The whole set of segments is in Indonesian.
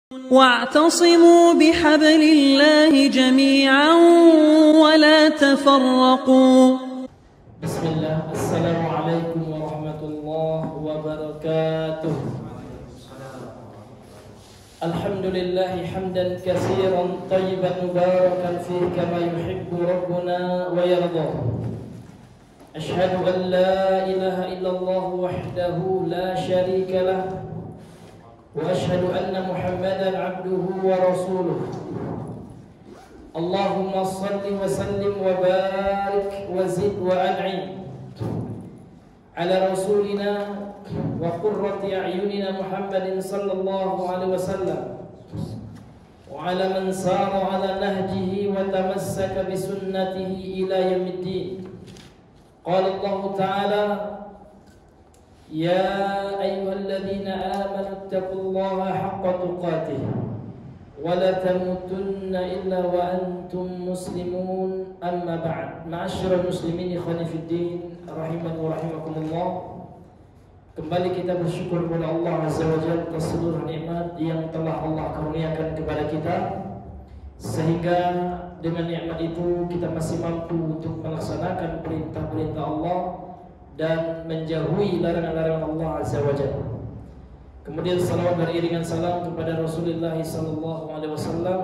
واعتصموا بحبل الله جميعا ولا تفرقوا. بسم الله. السلام عليكم ورحمة الله وبركاته. الحمد لله حمدا كثيرا طيبا مباركا فيه كما يحب ربنا ويرضى. أشهد أن لا إله إلا الله وحده لا شريك له، وأشهد أن محمدا عبده ورسوله. اللهم صل وسلم وبارك وزد وأنعم على رسولنا وقرة أعيننا محمد صلى الله عليه وسلم، وعلى من سار على نهجه وتمسك بسنته إلى يوم الدين. قال الله تعالى: يا أيها الذين آمنوا اتقوا الله حق تقاته ولا تموتن إلا وأنتم مسلمون. أما بعد. معاشر المسlimin ikhwani fiddin rahimani wa rahimakumullah. Kembali kita bersyukur kepada Allah Azza wa Jalla atas seluruh nikmat yang telah Allah karuniakan kepada kita, sehingga dengan nikmat itu kita masih mampu untuk melaksanakan perintah-perintah Allah dan menjauhi larangan-larangan Allah Azza wa Jalla. Kemudian salawat beriringan salam kepada Rasulullah sallallahu alaihi wasallam.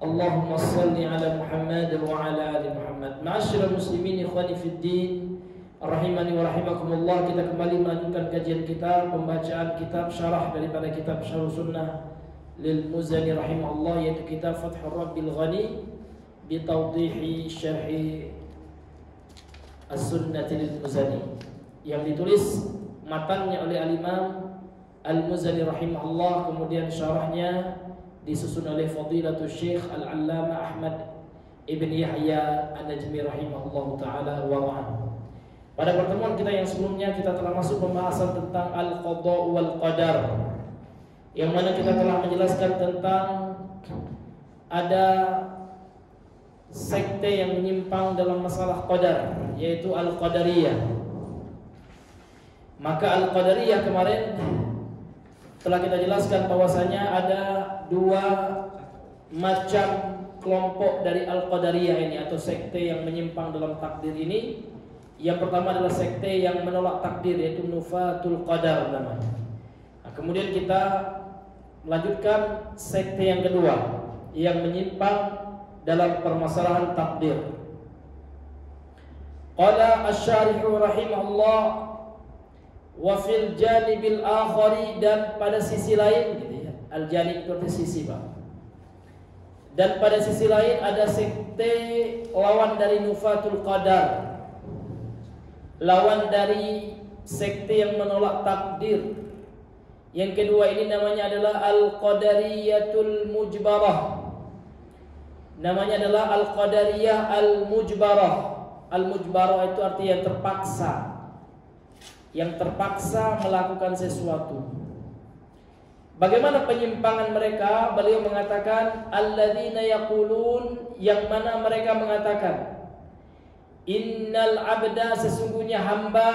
Allahumma shalli ala Muhammad wa ala ali Muhammad. Ma'asyiral muslimin ikhwani fid din rahimani wa rahimakumullah. Kita kembali melanjutkan kajian kita, pembacaan kitab syarah daripada kitab Syarh Sunnah lil Muzani rahimahullah, yaitu kitab Fathur Rabbil Ghani bi tawdihi syarhi As-Sunnah lil Muzani, yang ditulis matanya oleh Al-Imam Al-Muzani rahimahullah, kemudian syarahnya disusun oleh Fadilatul Syekh Al-Allamah Ahmad Ibn Yahya An-Najmi rahimahullah ta'ala wa ra'ah. Pada pertemuan kita yang sebelumnya kita telah masuk pembahasan tentang Al-Qadha wal Qadar, yang mana kita telah menjelaskan tentang ada sekte yang menyimpang dalam masalah qadar, yaitu Al-Qadariyah. Maka Al-Qadariyah kemarin telah kita jelaskan bahwasanya ada dua macam kelompok dari Al-Qadariyah ini, atau sekte yang menyimpang dalam takdir ini. Yang pertama adalah sekte yang menolak takdir, yaitu Nufatul Qadar namanya. Nah, kemudian kita melanjutkan sekte yang kedua yang menyimpang dalam permasalahan takdir. Qala asy-syarihu rahimahullah wa fil janibil akhari, dan pada sisi lain gitu ya. Al-janib itu sisi, Pak. Dan pada sisi lain ada sekte lawan dari Nufatul Qadar, lawan dari sekte yang menolak takdir. Yang kedua ini namanya adalah Al-Qadariyatul Mujbarah. Namanya adalah Al-Qadariyah Al-Mujbarah. Al-Mujbarah itu artinya terpaksa, yang terpaksa melakukan sesuatu. Bagaimana penyimpangan mereka? Beliau mengatakan alladzina yaqulun, yang mana mereka mengatakan innal abda, sesungguhnya hamba,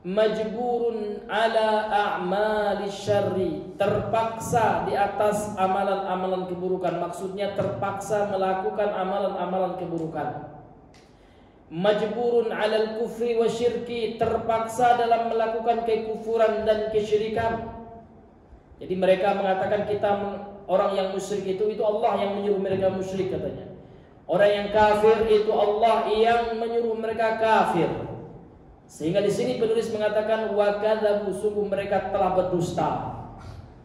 majburun ala a'mali syarri, terpaksa di atas amalan-amalan keburukan. Maksudnya terpaksa melakukan amalan-amalan keburukan. Majburun alal kufri wa syirki, terpaksa dalam melakukan kekufuran dan kesyirikan. Jadi mereka mengatakan kita orang yang musyrik itu Allah yang menyuruh mereka musyrik katanya. Orang yang kafir itu Allah yang menyuruh mereka kafir. Sehingga di sini penulis mengatakan wa kadzabu, sungguh mereka telah berdusta.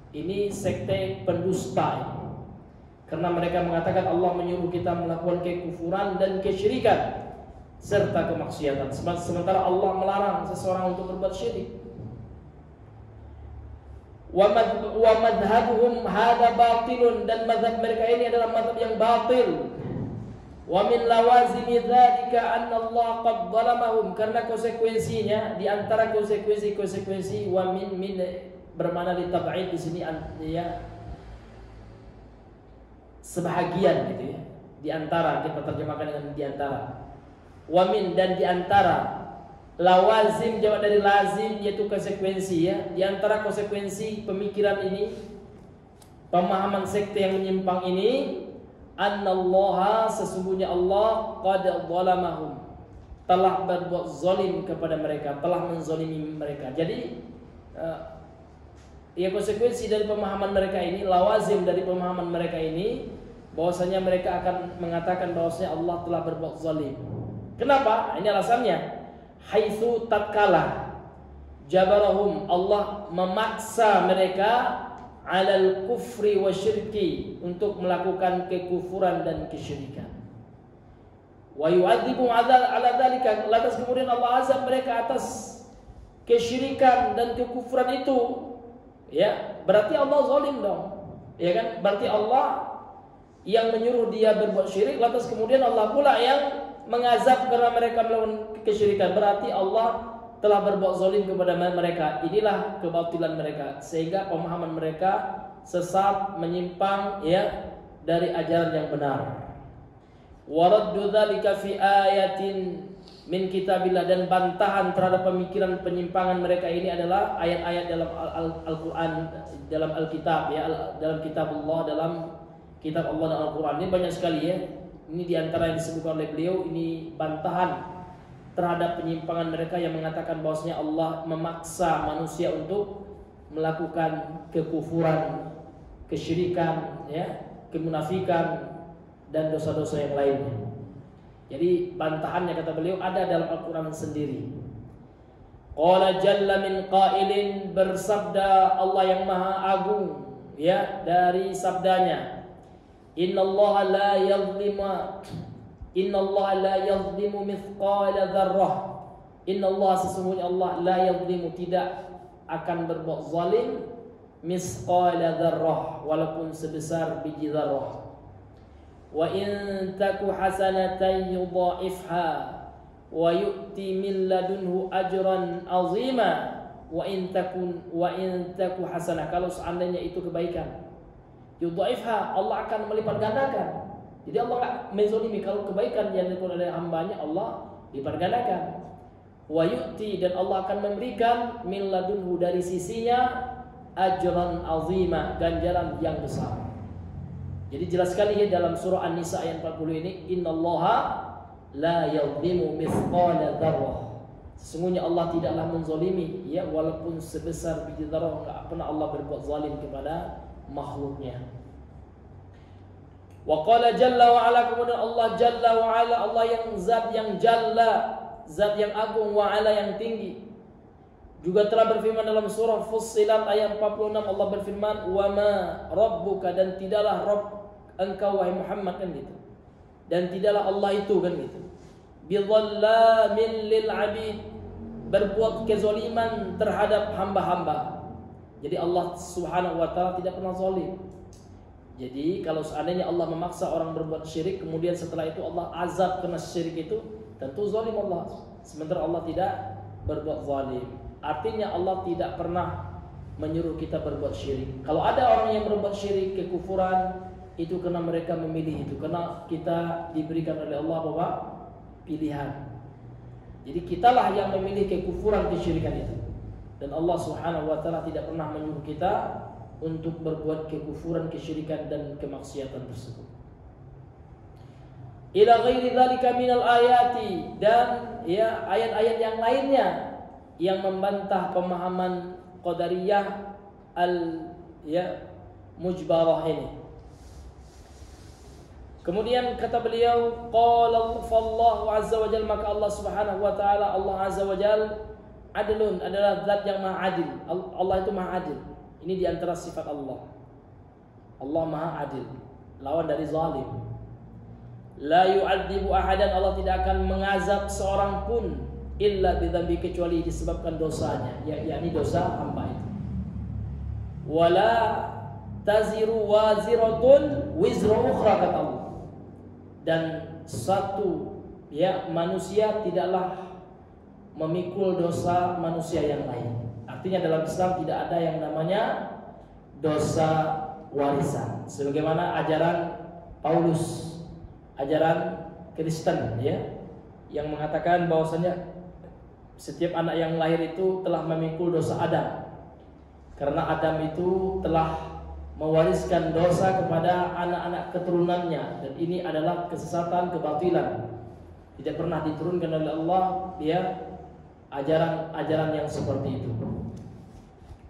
Ini sekte pendusta ini. Karena mereka mengatakan Allah menyuruh kita melakukan kekufuran dan kesyirikan serta kemaksiatan, sementara Allah melarang seseorang untuk berbuat syirik. Wa madhabuhum hadza batilun, dan mazhab mereka ini adalah mazhab yang batil. Wa min lawazimi dzalika anna Allah qad zalamahum, karena konsekuensinya, di antara konsekuensi wa min bermakna ditab'id di sini ya sebahagian gitu ya. Di antara, kita terjemahkan dengan di antara. Wa min, dan di antara. Lawazim jawab dari lazim, yaitu konsekuensi ya. Di antara konsekuensi pemikiran ini, pemahaman sekte yang menyimpang ini, annallaha, sesungguhnya Allah qad zalamahum, telah berbuat zalim kepada mereka, telah menzalimi mereka. Jadi ya konsekuensi dari pemahaman mereka ini, lawazim dari pemahaman mereka ini, bahwasanya mereka akan mengatakan bahwasanya Allah telah berbuat zalim. Kenapa? Ini alasannya. Haitsu tatkala jabarahum, Allah memaksa mereka alal kufri wa syirki, untuk melakukan kekufuran dan kesyirikan. Wa yu'adzibu ala dzalika, lantas kemudian Allah azab mereka atas kesyirikan dan kekufuran itu. Ya, berarti Allah zalim dong. Ya kan? Berarti Allah yang menyuruh dia berbuat syirik, lantas kemudian Allah pula yang mengazab karena mereka melakukan kesyirikan. Berarti Allah telah berbuat zalim kepada mereka. Inilah kebatilan mereka, sehingga pemahaman mereka sesat, menyimpang ya dari ajaran yang benar. Waraddu dzalika fi ayatin min kitabillah, dan bantahan terhadap pemikiran penyimpangan mereka ini adalah ayat-ayat dalam Al-Qur'an, dalam Alkitab ya, dalam kitab Allah, dalam kitab Allah dan Al-Qur'an. Ini banyak sekali ya. Ini diantara yang disebutkan oleh beliau, ini bantahan terhadap penyimpangan mereka yang mengatakan bahwasanya Allah memaksa manusia untuk melakukan kekufuran, kesyirikan, ya, kemunafikan dan dosa-dosa yang lainnya. Jadi bantahannya, kata beliau, ada dalam Al-Quran sendiri. Qala jalla min qailin, bersabda Allah yang maha agung ya dari sabdanya, Innallaha la yadhlimu mithqala dzarrah. Innallaha, sesungguhnya Allah, la yadhlimu, tidak akan berbuat zalim, mithqala dzarrah, walaupun sebesar biji dzarrah. Wa in taku hasanatan yudha'ifha wa yu'ti min ladunhu ajran 'azima. Wa in taku hasanah, kalau seandainya itu kebaikan, yudha'ifha, Allah akan melipat gandakan. Jadi Allah enggak menzalimi. Kalau kebaikan yang dilakukan oleh hambanya, Allah lipat gandakan. Wa yu'ti, dan Allah akan memberikan min ladunhu, dari sisinya, ajran 'azima, ganjaran yang besar. Jadi jelas sekali ya dalam surah An-Nisa ayat 40 ini, innallaha la yadhlimu mithqala dzarrah. Sesungguhnya Allah tidaklah menzalimi ya walaupun sebesar biji dzarrah. Enggak pernah Allah berbuat zalim kepada makhluknya. Wa qala jalla wa ala, kemudian Allah jalla wa ala, Allah yang zat yang jalla, zat yang agung, wa ala, yang tinggi, juga telah berfirman dalam surah Fussilat ayat 46. Allah berfirman, wa ma rabbuka, dan tidaklah Rabb engkau wahai Muhammad, kan gitu, dan tidaklah Allah itu, kan gitu, bidhallamin lil abid, berbuat kezaliman terhadap hamba-hamba. Jadi Allah Subhanahu wa taala tidak pernah zalim. Jadi kalau seandainya Allah memaksa orang berbuat syirik, kemudian setelah itu Allah azab kena syirik itu, tentu zalim Allah. Sementara Allah tidak berbuat zalim. Artinya Allah tidak pernah menyuruh kita berbuat syirik. Kalau ada orang yang berbuat syirik, kekufuran, itu karena mereka memilih itu, karena kita diberikan oleh Allah bahwa pilihan. Jadi kitalah yang memilih kekufuran, kesyirikan itu. Dan Allah Subhanahu wa taala tidak pernah menyuruh kita untuk berbuat kekufuran, kesyirikan dan kemaksiatan tersebut. Ila ghairi dzalika minal ayati, dan ya ayat-ayat yang lainnya yang membantah pemahaman qadariyah mujbarah ini. Kemudian kata beliau, qala fallahu azza wa jalla, maka Allah Subhanahu wa taala, Allah azza wa jalla, adlun, adalah zat yang maha adil. Allah itu maha adil. Ini diantara sifat Allah. Allah maha adil, lawan dari zalim. La yu'adzibu ahadan, Allah tidak akan mengazab seorang pun illa bidzambi, kecuali disebabkan dosanya, yakni dosa hamba itu. Wala taziru waziratun wizra ukhra, kata Allah. Dan satu manusia tidaklah memikul dosa manusia yang lain. Artinya dalam Islam tidak ada yang namanya dosa warisan, sebagaimana ajaran Paulus, ajaran Kristen yang mengatakan bahwasanya setiap anak yang lahir itu telah memikul dosa Adam, karena Adam itu telah mewariskan dosa kepada anak-anak keturunannya, dan ini adalah kesesatan, kebatilan. Tidak pernah diturunkan oleh Allah ajaran-ajaran yang seperti itu.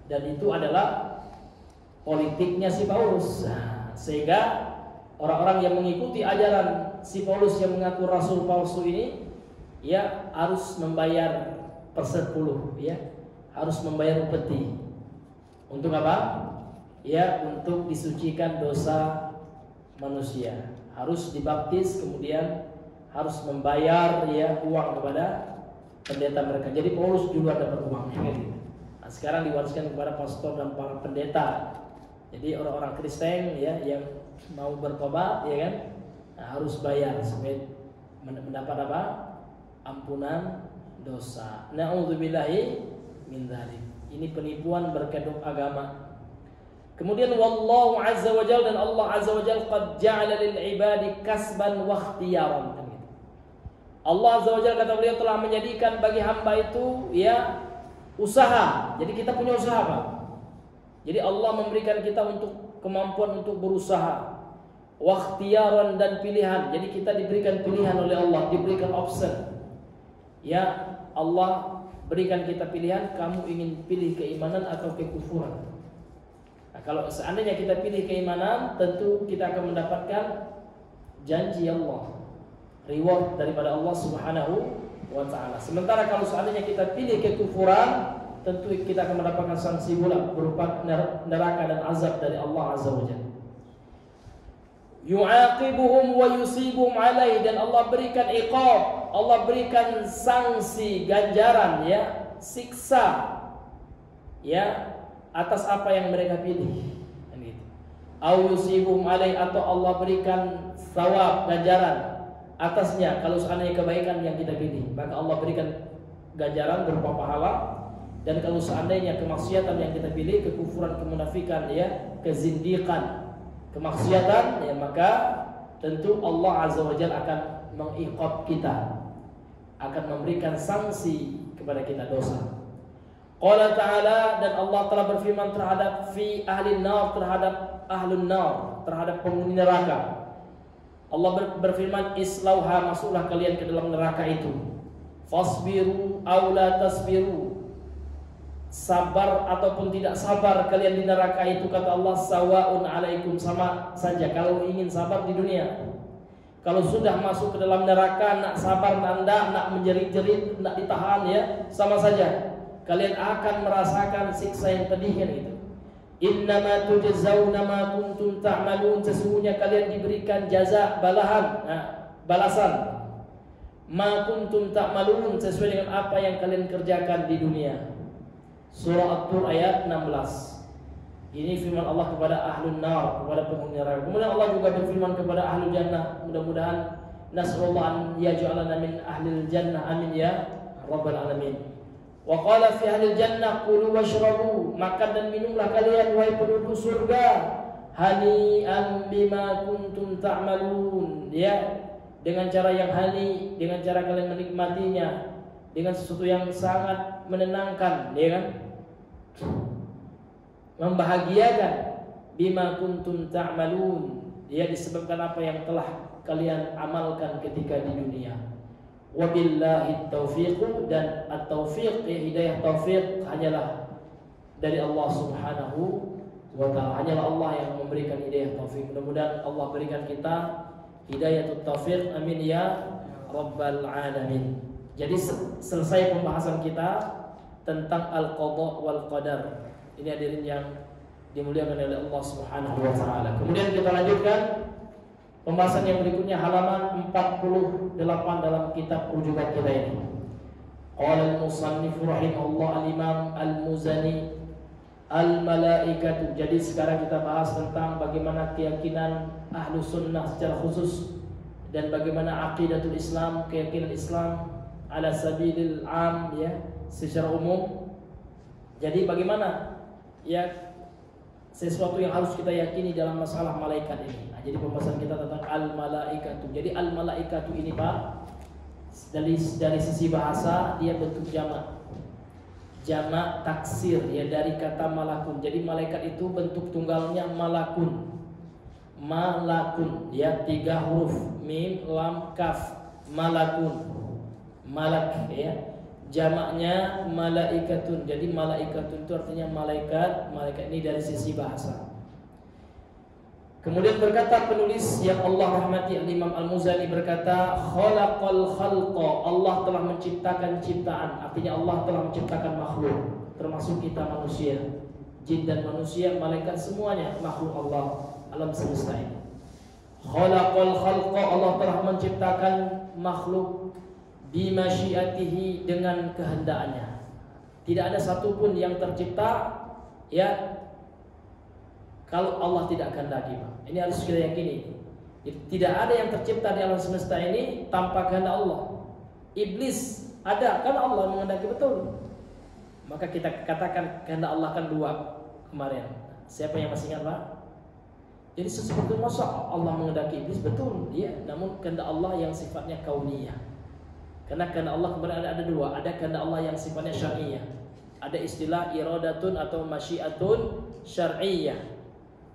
Dan itu adalah politiknya si Paulus. Sehingga orang-orang yang mengikuti ajaran si Paulus yang mengaku rasul palsu ini harus membayar per 10, harus membayar upeti. Untuk apa? Untuk disucikan dosa manusia. Harus dibaptis, kemudian harus membayar uang kepada pendeta mereka. Jadi Paulus dulu dapat uang. Nah, sekarang diwariskan kepada pastor dan para pendeta. Jadi orang-orang Kristen yang mau bertobat harus bayar supaya mendapat apa? Ampunan dosa. Na'udzubillahi min dzalik. Ini penipuan berkedok agama. Kemudian wallahu azza wa jalla, dan Allah azza wa jalla qad ja'ala lil ibadi kasban wa ikhtiyaran. Allah azza wa jalla, kata beliau, telah menjadikan bagi hamba itu usaha. Jadi kita punya usaha, Pak. Jadi Allah memberikan kita untuk kemampuan untuk berusaha. Wa ikhtiyaran, dan pilihan. Jadi kita diberikan pilihan oleh Allah, diberikan option. Allah berikan kita pilihan, kamu ingin pilih keimanan atau kekufuran. Nah, kalau seandainya kita pilih keimanan, tentu kita akan mendapatkan janji Allah, reward daripada Allah Subhanahu wa ta'ala. Sementara kalau seandainya kita pilih kekufuran, tentu kita akan mendapatkan sanksi pula berupa neraka dan azab dari Allah azza wa jalla. Yu'aqibuhum wa yusibuhum alaih, dan Allah berikan iqab, Allah berikan sanksi, ganjaran, siksa atas apa yang mereka pilih. Au yusibuhum alaih, atau Allah berikan thawab, ganjaran atasnya. Kalau seandainya kebaikan yang kita pilih, maka Allah berikan ganjaran berupa pahala. Dan kalau seandainya kemaksiatan yang kita pilih, kekufuran, kemunafikan, kezindiqan, kemaksiatan, maka tentu Allah azza wa jalla akan mengiqab kita, akan memberikan sanksi kepada kita dosa. Qala ta'ala, dan Allah telah berfirman terhadap fi ahli nar, terhadap ahlun nar, terhadap penghuni neraka. Allah berfirman, islauha, masuklah kalian ke dalam neraka itu. Fasbiru aw la tasbiru, sabar ataupun tidak sabar kalian di neraka itu, kata Allah, sawaun alaikum, sama saja. Kalau ingin sabar di dunia, kalau sudah masuk ke dalam neraka, nak sabar anda, nak menjerit-jerit, nak ditahan, sama saja. Kalian akan merasakan siksa yang pedih itu. Innama tujzauna ma kuntum ta'malun, sesungguhnya kalian diberikan jaza, balasan. Ma kuntum ta'malun, sesuai dengan apa yang kalian kerjakan di dunia. Surah At-Tur ayat 16. Ini firman Allah kepada ahlun nar, kepada penghuni neraka. Kemudian Allah juga berfirman kepada ahlul jannah. Mudah-mudahan nasrullah an yaj'alana min ahlil jannah, amin ya rabbal alamin. Wa qala fi ahlil jannah kulu washrabu, makan dan minumlah kalian wahai penduduk surga, hani'an bima kuntum ta'malun, dengan cara yang hani, dengan cara kalian menikmatinya, dengan sesuatu yang sangat menenangkan, membahagiakan. Bima kuntum ta'malun, disebabkan apa yang telah kalian amalkan ketika di dunia. Wabillahi taufiq, dan at-taufiq, hidayah taufiq hanyalah dari Allah Subhanahu wa ta'ala. Hanyalah Allah yang memberikan hidayah taufiq. Mudah-mudahan Allah berikan kita hidayah taufiq, amin ya rabbal alamin. Jadi selesai pembahasan kita tentang al-qadha wal qadar. Ini hadirin yang dimuliakan oleh Allah Subhanahu wa ta'ala. Kemudian kita lanjutkan pembahasan yang berikutnya, halaman 48 dalam kitab rujukan kita ini. Qala al-musannif rahimahullah al-imam al-Muzani al-malaikatu. Jadi sekarang kita bahas tentang bagaimana keyakinan ahlu sunnah secara khusus, dan bagaimana aqidatul Islam, keyakinan Islam ala sabilil am, secara umum. Jadi bagaimana sesuatu yang harus kita yakini dalam masalah malaikat ini. Jadi pembahasan kita tentang al-malaikatu. Jadi al-malaikatu ini, Pak, dari sisi bahasa dia bentuk jamak. jamak taksir ya dari kata malakun. Jadi malaikat itu bentuk tunggalnya malakun. Malakun ya 3 huruf mim lam kaf malakun. Malak ya. Jamaknya malaikatun. Jadi malaikatun itu artinya malaikat. Malaikat ini dari sisi bahasa. Kemudian berkata penulis yang Allah rahmati Imam Al-Muzani berkata khalaqal khalqa, Allah telah menciptakan ciptaan. Artinya Allah telah menciptakan makhluk, termasuk kita manusia, jin dan manusia, malaikat semuanya makhluk Allah alam semesta ini. Khalaqal khalqa, Allah telah menciptakan makhluk bimasyiatihi dengan kehendaknya. Tidak ada satupun yang tercipta ya kalau Allah tidak kehendaki, Pak. Ini harus kita yakini. Tidak ada yang tercipta di alam semesta ini tanpa kehendak Allah. Iblis ada kan Allah menghendaki, betul. Maka kita katakan kehendak Allah kan 2 kemarin. Siapa yang masih ingat, Pak? Jadi sesuatu masa Allah menghendaki iblis, betul dia. Namun kehendak Allah yang sifatnya kauniyah. Karena kehendak Allah kemarin ada 2. Ada kehendak Allah yang sifatnya syar'iyah. Ada istilah iradatun atau masyiatun syar'iyah.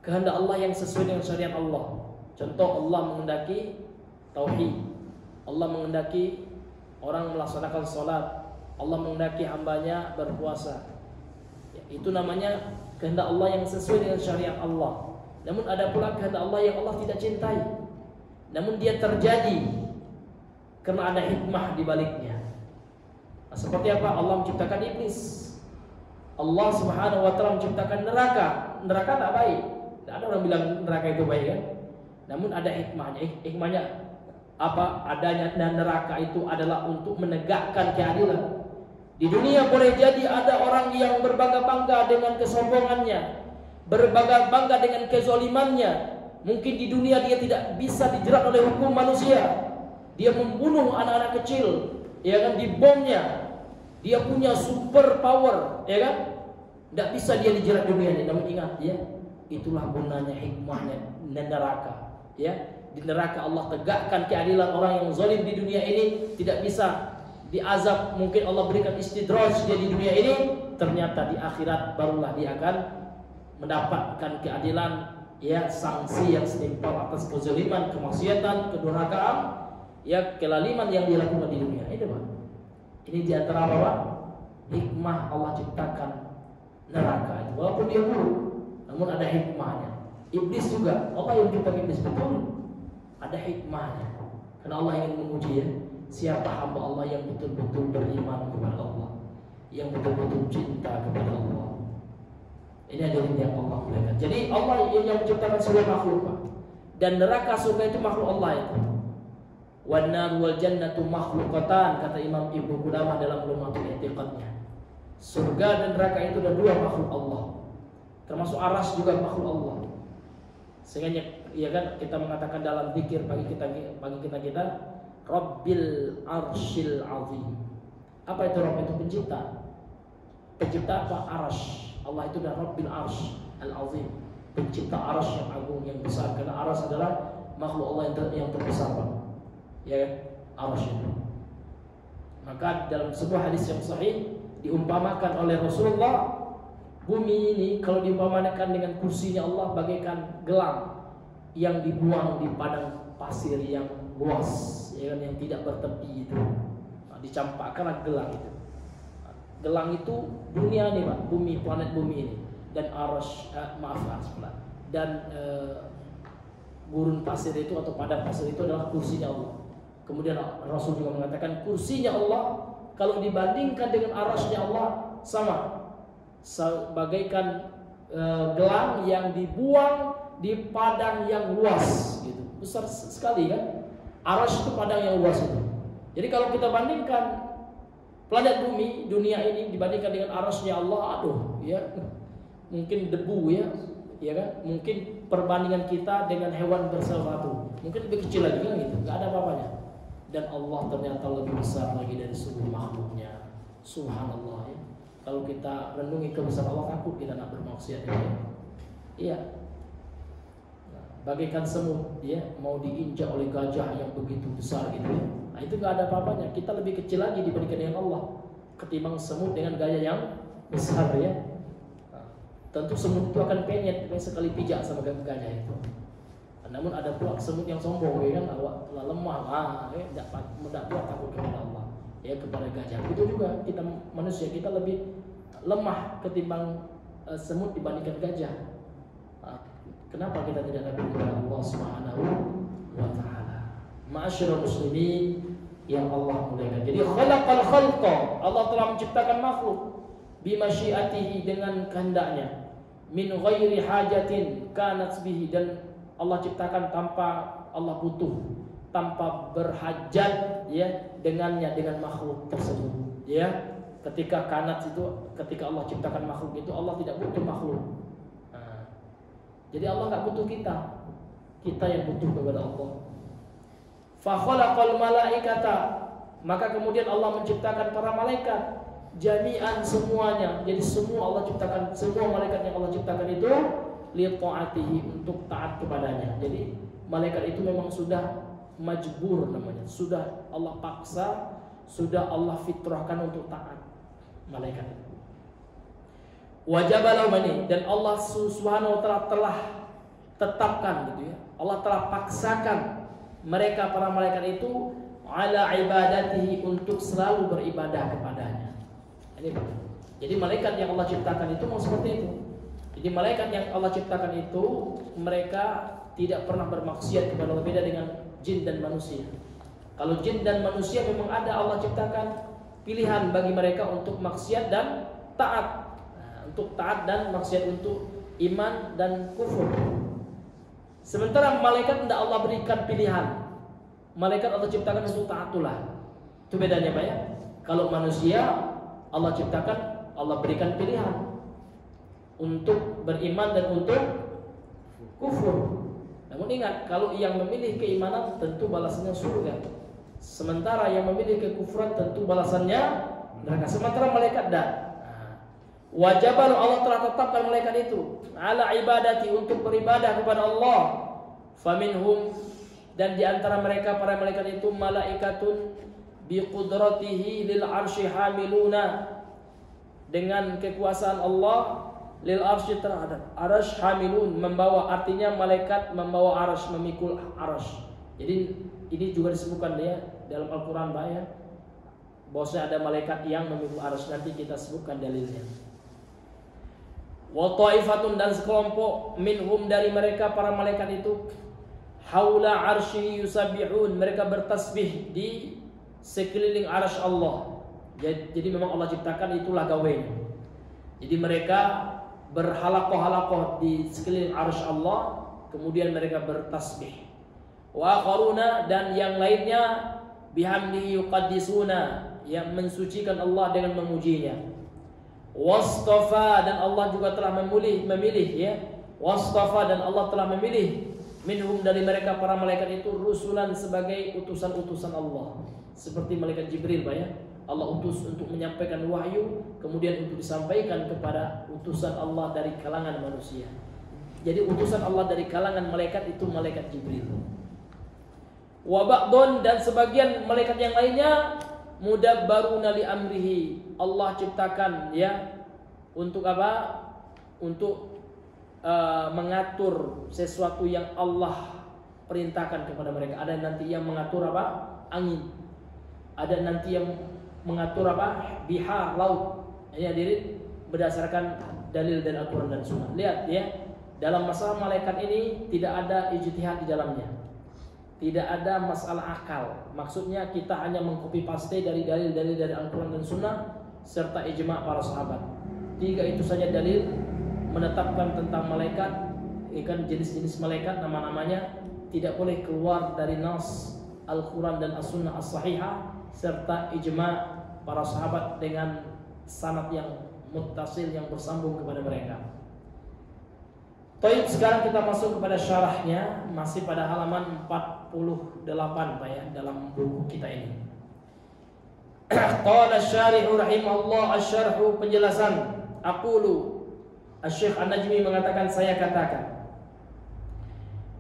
Kehendak Allah yang sesuai dengan syariat Allah. Contoh, Allah menghendaki tauhid. Allah menghendaki orang melaksanakan sholat. Allah menghendaki hambanya berpuasa. Ya, itu namanya kehendak Allah yang sesuai dengan syariat Allah. Namun ada pula kehendak Allah yang Allah tidak cintai. Namun dia terjadi karena ada hikmah di baliknya. Nah, seperti apa? Allah menciptakan iblis. Allah Subhanahu wa taala menciptakan neraka. Neraka tak baik. Tidak ada orang bilang neraka itu baik kan? Namun ada hikmahnya. Hikmahnya apa? Adanya neraka itu adalah untuk menegakkan keadilan. Di dunia boleh jadi ada orang yang berbangga-bangga dengan kesombongannya, berbangga-bangga dengan kezalimannya. Mungkin di dunia dia tidak bisa dijerat oleh hukum manusia. Dia membunuh anak-anak kecil, ya kan, dibomnya. Dia punya super power, ya kan? Tidak bisa dia dijerat dunia ini. Namun ingat ya, itulah gunanya hikmahnya neraka. Ya, di neraka Allah tegakkan keadilan. Orang yang zalim di dunia ini tidak bisa diazab. Mungkin Allah berikan istidraj dia di dunia ini, ternyata di akhirat barulah dia akan mendapatkan keadilan, ya, sanksi yang setimpal atas kezaliman, kemaksiatan, kedurhakaan, ya, kelaliman yang dilakukan di dunia. Ini Pak. Ini diantara apa? Hikmah Allah ciptakan neraka itu. Walaupun dia buruk, namun ada hikmahnya. Iblis juga, Allah yang menciptakan iblis, betul. Ada hikmahnya. Karena Allah ingin menguji ya, siapa hamba Allah yang betul-betul beriman kepada Allah, yang betul-betul cinta kepada Allah. Ini adalah yang Allah muliakan. Jadi Allah yang menciptakan seluruh makhluk, Pak. Dan neraka surga itu makhluk Allah itu. Wan nar wal jannatu makhluqatan, kata Imam Ibnu Qudamah dalam Lumatul I'tiqadnya. Surga dan neraka itu adalah 2 makhluk Allah. Termasuk aras juga makhluk Allah. Sehingga ya kan kita mengatakan dalam zikir pagi kita Rabbil Arsyil Azim. Apa itu Rabb? Itu pencipta. Pencipta apa? Arasy. Allah itu adalah Rabbil Arsy Al-Azim, pencipta arasy yang agung, yang besar. Karena arasy adalah makhluk Allah yang terbesar, Pak. Ya kan? Arasy itu. Maka dalam sebuah hadis yang sahih diumpamakan oleh Rasulullah, bumi ini kalau diumpamakan dengan kursinya Allah bagaikan gelang yang dibuang di padang pasir yang luas, ya kan, yang tidak bertepi itu. Nah, dicampakkanlah gelang itu. Gelang itu dunia nih, Pak, bumi, planet bumi ini. Dan arasy, dan gurun pasir itu atau padang pasir itu adalah kursinya Allah. Kemudian Rasul juga mengatakan kursinya Allah kalau dibandingkan dengan arasy-nya Allah sama, bagaikan gelang yang dibuang di padang yang luas gitu. Besar sekali kan? Arasy itu padang yang luas itu. Jadi kalau kita bandingkan planet bumi, dunia ini dibandingkan dengan arasy-nya Allah, aduh ya, mungkin debu ya kan? Mungkin perbandingan kita dengan hewan bersatu, mungkin lebih kecil lagi kan gitu, nggak ada apa-apanya. Dan Allah ternyata lebih besar lagi dari seluruh makhluknya. Subhanallah ya. Kalau kita renungi kebesaran Allah, takut kita nak bermaksiat ya. Iya. Nah, bagaikan semut ya, mau diinjak oleh gajah yang begitu besar gitu ya. Nah, itu nggak ada apa-apanya. Kita lebih kecil lagi dibandingkan dengan Allah, ketimbang semut dengan gajah yang besar ya. Tentu semut itu akan pengen sekali pijak sama gajah itu. Namun ada pula semut yang sombong, ya kan, awak telah lemah, tidak kuat takut kepada Allah, ya kepada gajah. Itu juga kita manusia, kita lebih lemah ketimbang semut dibandingkan gajah. Kenapa kita tidak takut kepada Allah Subhanahu wa Ta'ala? Ma'asyiral muslimin yang Allah muliakan. Jadi khalaqal khalqa, Allah telah menciptakan makhluk bimasyiatihi, dengan kehendaknya, min ghairi hajatin kanat bihi, dan Allah ciptakan tanpa Allah butuh, tanpa berhajat ya dengannya, dengan makhluk tersebut ya. Ketika kanat itu, ketika Allah ciptakan makhluk itu, Allah tidak butuh makhluk. Jadi Allah nggak butuh kita yang butuh kepada Allah. Fa khalaqal malaikata, maka kemudian Allah menciptakan para malaikat jami'an, semuanya. Jadi semua Allah ciptakan, semua malaikat yang Allah ciptakan itu li ta'atihi, untuk taat kepadanya. Jadi malaikat itu memang sudah majbur namanya, sudah Allah paksa, sudah Allah fitrahkan untuk taat malaikat. Wajabalahu mani, dan Allah Subhanahu wa Ta'ala telah tetapkan gitu ya. Allah telah paksakan mereka para malaikat itu ala ibadatihi, untuk selalu beribadah kepadanya. Ini jadi malaikat yang Allah ciptakan itu mau seperti itu. Jadi malaikat yang Allah ciptakan itu mereka tidak pernah bermaksiat kepada Allah, beda dengan jin dan manusia. Kalau jin dan manusia memang ada Allah ciptakan pilihan bagi mereka untuk maksiat dan taat. Untuk taat dan maksiat, untuk iman dan kufur. Sementara malaikat tidak Allah berikan pilihan. Malaikat Allah ciptakan untuk taatullah. Itu bedanya Pak ya. Kalau manusia Allah ciptakan, Allah berikan pilihan untuk beriman dan untuk kufur. Namun ingat, kalau yang memilih keimanan tentu balasannya surga. Sementara yang memilih kekufuran tentu balasannya neraka. Sementara malaikat tidak. Wajibal Allah telah tetapkan malaikat itu ala ibadati, untuk beribadah kepada Allah. Faminhum, dan di antara mereka para malaikat itu malaikatun biqudratihi lil arsy hamiluna, dengan kekuasaan Allah lil arsy terhadap arsy hamilun, membawa, artinya malaikat membawa arsy, memikul arsy. Jadi ini juga disebutkan dia dalam Al-Qur'an Pak ya, bahwasanya ada malaikat yang memikul arsy, nanti kita sebutkan dalilnya. Wa ta'ifatun, dan sekelompok minhum, dari mereka para malaikat itu haula arsy yusabbihun, mereka bertasbih di sekeliling arsy Allah. Jadi memang Allah ciptakan itulah gawainya. Jadi mereka berhalakoh-halakoh di sekeliling arsy Allah, kemudian mereka bertasbih. Wa akharuna, dan yang lainnya bihamdihi yuqaddisuna, yang mensucikan Allah dengan memujinya. Wastafa, dan Allah juga telah memilih ya. Wastafa, dan Allah telah memilih minhum, dari mereka para malaikat itu rusulan, sebagai utusan-utusan Allah. Seperti malaikat Jibril Pak ya, Allah utus untuk menyampaikan wahyu, kemudian untuk disampaikan kepada utusan Allah dari kalangan manusia. Jadi utusan Allah dari kalangan malaikat itu malaikat Jibril. Wa ba'dun, dan sebagian malaikat yang lainnya mudabbaruna li amrihi, Allah ciptakan ya untuk apa? Untuk mengatur sesuatu yang Allah perintahkan kepada mereka. Ada nanti yang mengatur apa? Angin. Ada nanti yang mengatur apa? Bihar, laut. Ya, diri berdasarkan dalil dan Al-Qur'an dan Sunnah. Lihat ya, dalam masalah malaikat ini tidak ada ijtihad di dalamnya. Tidak ada masalah akal. Maksudnya kita hanya mengcopy paste dari dalil-dalil dari Al-Qur'an dan Sunnah serta ijma' para sahabat. 3 itu saja dalil menetapkan tentang malaikat, ikan jenis-jenis malaikat, nama-namanya tidak boleh keluar dari nas Al-Quran dan As-Sunnah As-Sahihah serta ijma' para sahabat dengan sanad yang muttasil, yang bersambung kepada mereka. Baik, sekarang kita masuk kepada syarahnya, masih pada halaman 48 Pak ya, dalam buku kita ini. Qala asy-syarih rahimahullah, asy-syarhu, penjelasan. Aqulu, Asy-Syaikh An-Najmi mengatakan, saya katakan,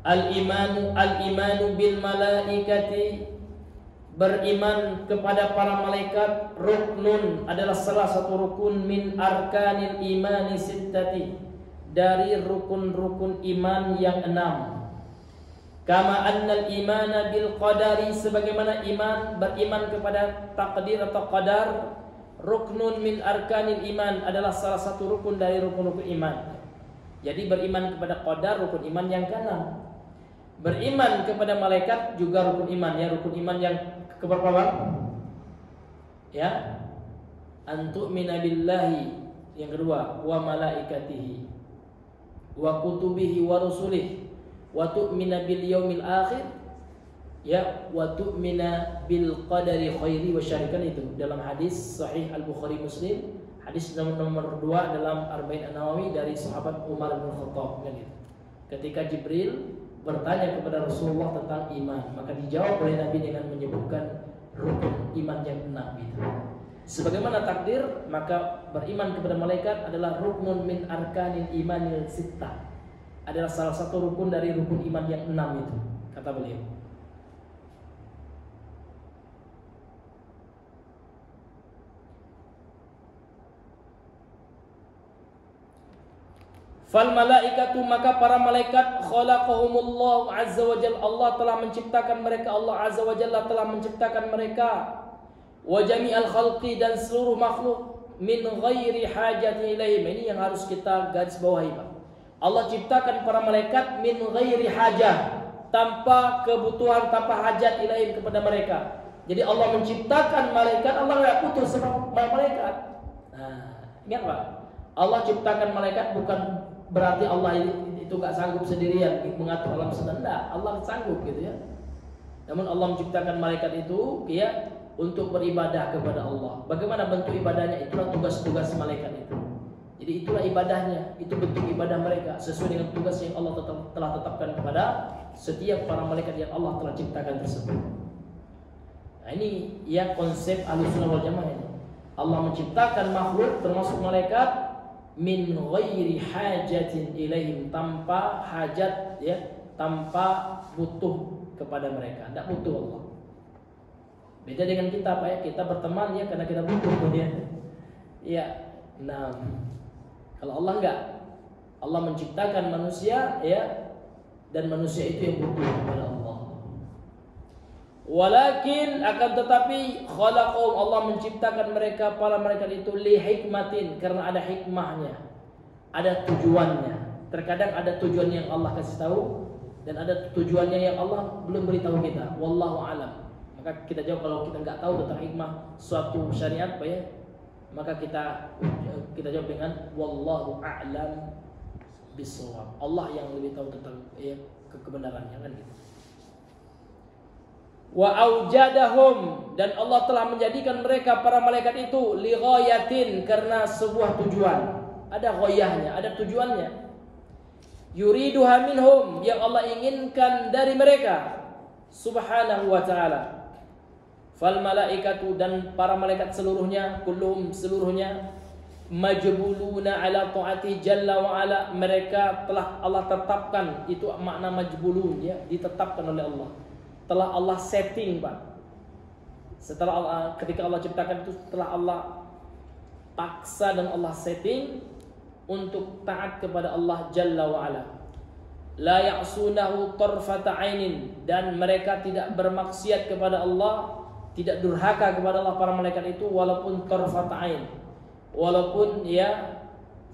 al-imanu bil malaikati beriman kepada para malaikat ruknun, adalah salah satu rukun min arkanil imani sittati, dari rukun-rukun iman yang 6. Kama annal imana bil qadari, sebagaimana beriman kepada takdir atau qadar ruknun min arkanil iman, adalah salah satu rukun dari rukun-rukun iman. Jadi beriman kepada qadar rukun iman yang ke-6. Beriman kepada malaikat juga rukun iman, ya, rukun iman yang keberapa? Ya, antu'mina billahi, yang kedua, wa malaikatihi wa kutubihi wa rusulihi wa tu'mina bil yaumil akhir, ya, wa tu'mina bil qadari khairi wa syarri. Itu dalam hadis sahih Al-Bukhari Muslim, hadis nomor 2 dalam Arba'in An-Nawawi dari sahabat Umar bin Khattab, kan gitu. Ketika Jibril bertanya kepada Rasulullah tentang iman, maka dijawab oleh Nabi dengan menyebutkan rukun iman yang 6 itu. Sebagaimana takdir, maka beriman kepada malaikat adalah ruknun min arkanil imanil sittah, adalah salah satu rukun dari rukun iman yang 6 itu, kata beliau. Fal malaikatu, maka para malaikat, khalaqahumullah azza wa jalla, Allah telah menciptakan mereka, Allah azza wa jalla telah menciptakan mereka, wa jami'al khalqi, dan seluruh makhluk, min ghairi hajati ilaihim. Ini yang harus kita garis bawahi, Pak. Allah ciptakan para malaikat min ghairi hajah, tanpa kebutuhan, tanpa hajat ilaihim, kepada mereka. Jadi Allah menciptakan malaikat, Allah enggak butuh sama malaikat. Nah, ingat Pak, Allah ciptakan malaikat bukan berarti Allah itu gak sanggup sendirian mengatur alam semesta. Allah sanggup gitu ya. Namun Allah menciptakan malaikat itu ya untuk beribadah kepada Allah. Bagaimana bentuk ibadahnya? Itulah tugas-tugas malaikat itu. Jadi itulah ibadahnya, itu bentuk ibadah mereka sesuai dengan tugas yang Allah telah tetapkan kepada setiap para malaikat yang Allah telah ciptakan tersebut. Nah, ini ya konsep Ahlussunnah wal Jamaah ini. Allah menciptakan makhluk termasuk malaikat min ghairi hajatin ilaihim, tanpa hajat, ya, tanpa butuh kepada mereka, tidak butuh Allah. Beda dengan kita, Pak, ya, kita berteman ya karena kita butuh dia. Ya, nah, kalau Allah enggak, Allah menciptakan manusia ya, dan manusia itu yang butuh kepada Allah. Walakin, akan tetapi, khalaqahum, Allah menciptakan mereka, para malaikat itu, li hikmatin, karena ada hikmahnya, ada tujuannya. Terkadang ada tujuan yang Allah kasih tahu, dan ada tujuannya yang Allah belum beritahu kita. Wallahu a'lam. Maka kita jawab, kalau kita nggak tahu tentang hikmah suatu syariat, Pak, ya, maka kita jawab dengan wallahu a'lam bishawab. Allah yang lebih tahu tentang ya, kebenarannya, kan gitu. Wa aujadahum, dan Allah telah menjadikan mereka para malaikat itu li ghayatin, karena sebuah tujuan. Ada ghayahnya, ada tujuannya. Yuriduha minhum, yang Allah inginkan dari mereka subhanahu wa ta'ala. Fal malaikatu, dan para malaikat seluruhnya, kulluhum, seluruhnya, majbuluna ala ta'ati jalla wa ala, mereka telah Allah tetapkan, itu makna majbulun ya, ditetapkan oleh Allah. Telah Allah setting, Pak. Setelah Allah, ketika Allah ciptakan itu, telah Allah paksa dan Allah setting untuk taat kepada Allah Jalla wa ala. La ya'sunahu tarfata ainin, dan mereka tidak bermaksiat kepada Allah, tidak durhaka kepada Allah para malaikat itu, walaupun tarfata ain, walaupun ya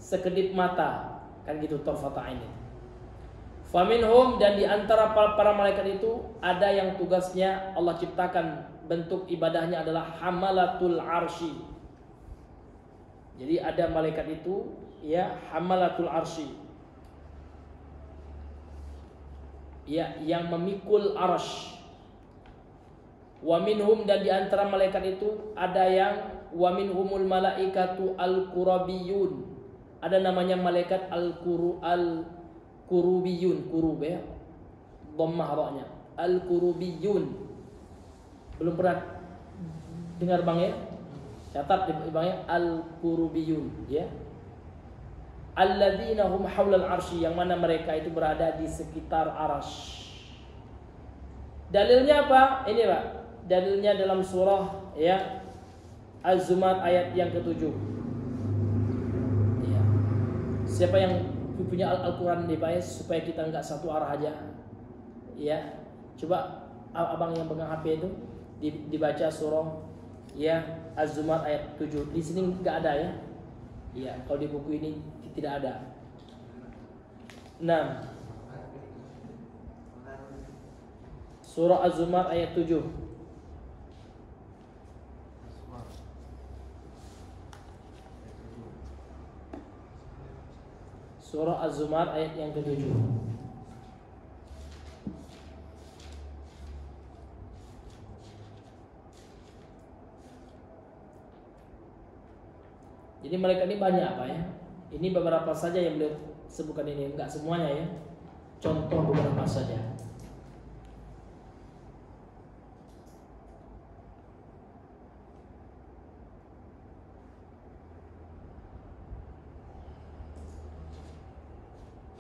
sekedip mata, kan gitu tarfata ainin. Faminhum, dan diantara para malaikat itu ada yang tugasnya Allah ciptakan bentuk ibadahnya adalah hamalatul arsy. Jadi ada malaikat itu ya hamalatul arsy, ya, yang memikul arsy. Wa minhum, dan diantara malaikat itu ada yang wa minhumul malaikatu al-qurabiyun, ada namanya malaikat al-kurubiyun, kurub ya, dhammah ra-nya, al-kurubiyun. Belum pernah dengar Bang ya? Catat Bang ya, al-kurubiyun ya. Alladzina hum haulal arsy, yang mana mereka itu berada di sekitar arsy. Dalilnya apa? Ini Pak. dalilnya dalam surah ya Az-Zumar ayat yang ke-7. Ya. Siapa yang punya Al-Quran device supaya kita nggak satu arah aja. Ya, coba abang yang pegang HP itu dibaca surah ya Az-Zumar ayat 7. Di sini nggak ada ya. Ya, kalau di buku ini tidak ada. 6. Surah Az-Zumar ayat 7. Surah Az-Zumar ayat yang ke-7. Jadi mereka ini banyak apa ya? Ini beberapa saja yang beliau sebutkan ini, enggak semuanya ya. Contoh beberapa saja.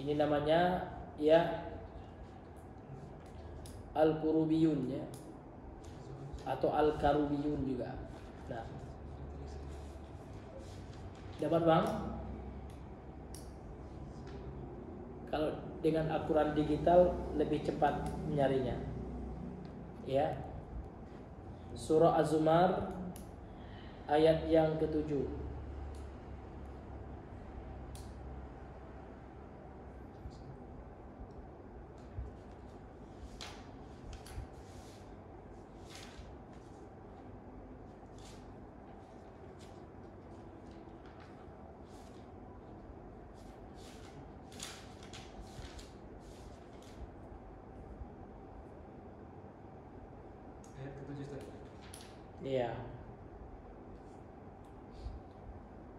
Ini namanya ya Al-Qurubiyun ya, atau Al-Karubiyun juga. Nah, dapat bang? Kalau dengan Al-Quran digital lebih cepat mencarinya. Ya, Surah Az-Zumar ayat yang ke-7. Iya.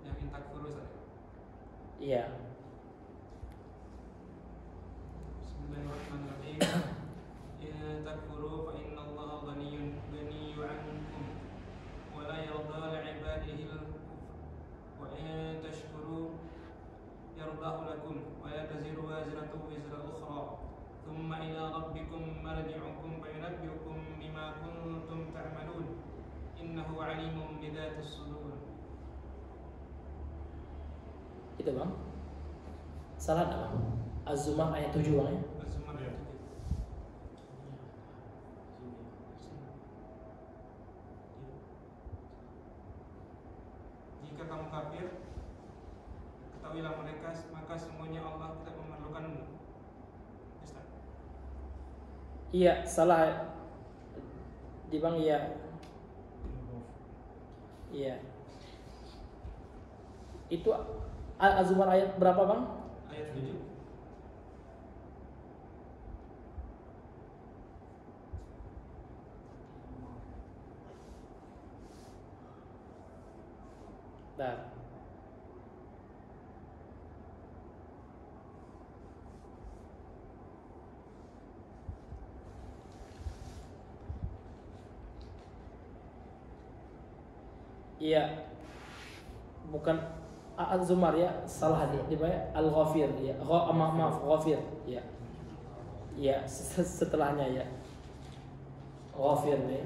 Yang intakfuru Ustaz. Iya. Bismillahirrahmanirrahim. In takfuru fa innallaha ghaniyyun 'ankum wa la yarda li'ibadihi al-kufr wa in tashkuru yardahu lakum wa la taziru wazratun wizra ukhra thumma ila rabbikum marji'ukum fa yunabbi'ukum bima kuntum ta'malun innahu 'alimun bidzatis sudur. Itu bang. Salah enggak bang? Az-Zumar ayat 7 bang ya. Az-Zumar ayat 7. Jika kamu kafir, ketahuilah mereka maka semuanya Allah tidak memerlukanmu. Ustaz. Iya, salah di bang iya. Iya. Itu Az-Zumar ayat berapa bang? Ayat 7. Nah. Iya. Bukan Az-Zumar ya, salah dia. Al-Ghafir ya. Maaf, Ghafir ya. Ya, setelahnya ya. Ghafir ya.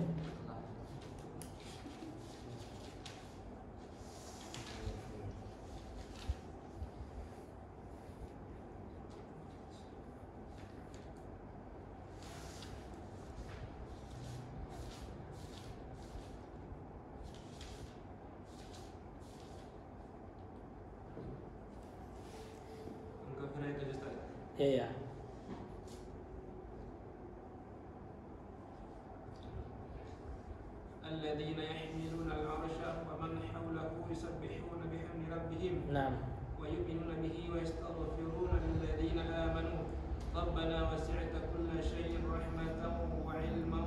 Al-Kafir ayat 7 Ustaz. Iya. الذين يحملون العرش ومن حوله يسبحون بحمد ربهم Nah. ويؤمنون به ويستغفرون للذين آمنوا ربنا وسعت كل شيء رحمة وعلما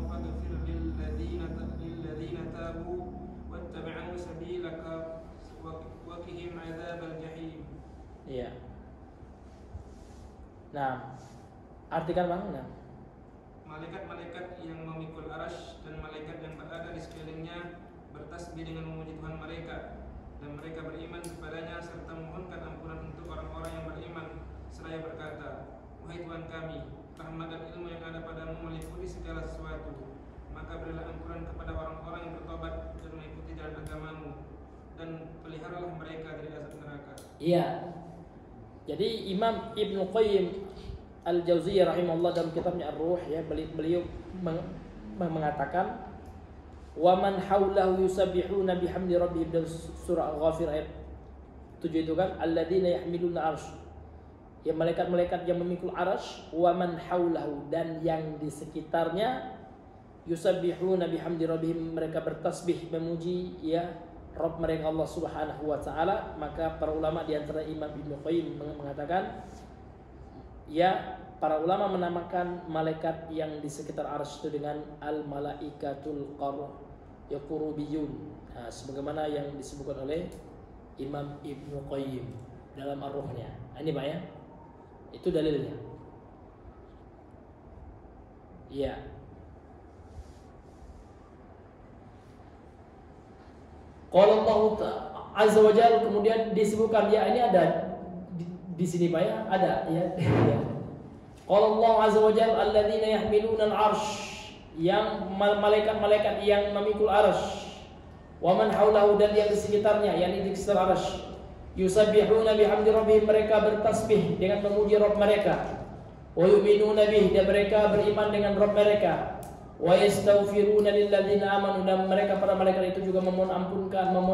فاغفر للذين تابوا واتبعوا سبيلك وقهم عذاب الجحيم. Iya. Nah, artikan bang. Nah. Malaikat-malaikat yang memikul arash dan malaikat yang berada di sekelilingnya bertasbih dengan memuji Tuhan mereka, dan mereka beriman kepadanya serta memohonkan ampunan untuk orang-orang yang beriman seraya berkata, wahai Tuhan kami, rahmat dan ilmu yang ada padamu meliputi segala sesuatu, maka berilah ampunan kepada orang-orang yang bertobat dan mengikuti jalan agamamu, dan peliharalah mereka dari azab neraka. Iya. Jadi Imam Ibnu Qayyim Al-Jauziyah rahimahullah dalam kitabnya Ar-Ruh ya, beliau mengatakan wa man haulahu yusabbihuna bihamdi rabbihim, dalam surah Al-Ghafir ayat 7 itu kan, alladzina yahmiluna arsy, ya malaikat-malaikat yang memikul arsy, wa man haulahu, dan yang di sekitarnya, yusabbihuna bihamdi rabbihim, mereka bertasbih memuji ya Rabb mereka Allah Subhanahu wa taala. Maka para ulama di antara Imam Ibnu Qayyim mengatakan ya, para ulama menamakan malaikat yang di sekitar arsy itu dengan al-malaikatul qurubiyun. Nah, sebagaimana yang disebutkan oleh Imam Ibnu Qayyim dalam Ar-Ruhnya. Ini Pak ya. Itu dalilnya. Iya. Qala Allah Azza wa Jalla, kemudian disebutkan ya, ini ada di sini Pak ya, ada ya. Qala Allah Azza wa Jalla alladzina yahmiluna al-'arsy, yang malaikat-malaikat yang memikul arsy, wa man haulahu, dan yang di sekitarnya, yakni di sekitar arsy, yusabbihuna bihamdi rabbihim, mereka bertasbih dengan memuji Rabb mereka, wa yu'minuna bih, dan mereka beriman dengan Rabb mereka, wa yastaghfiruna lilladzina amanu, dan mereka para malaikat itu juga memohon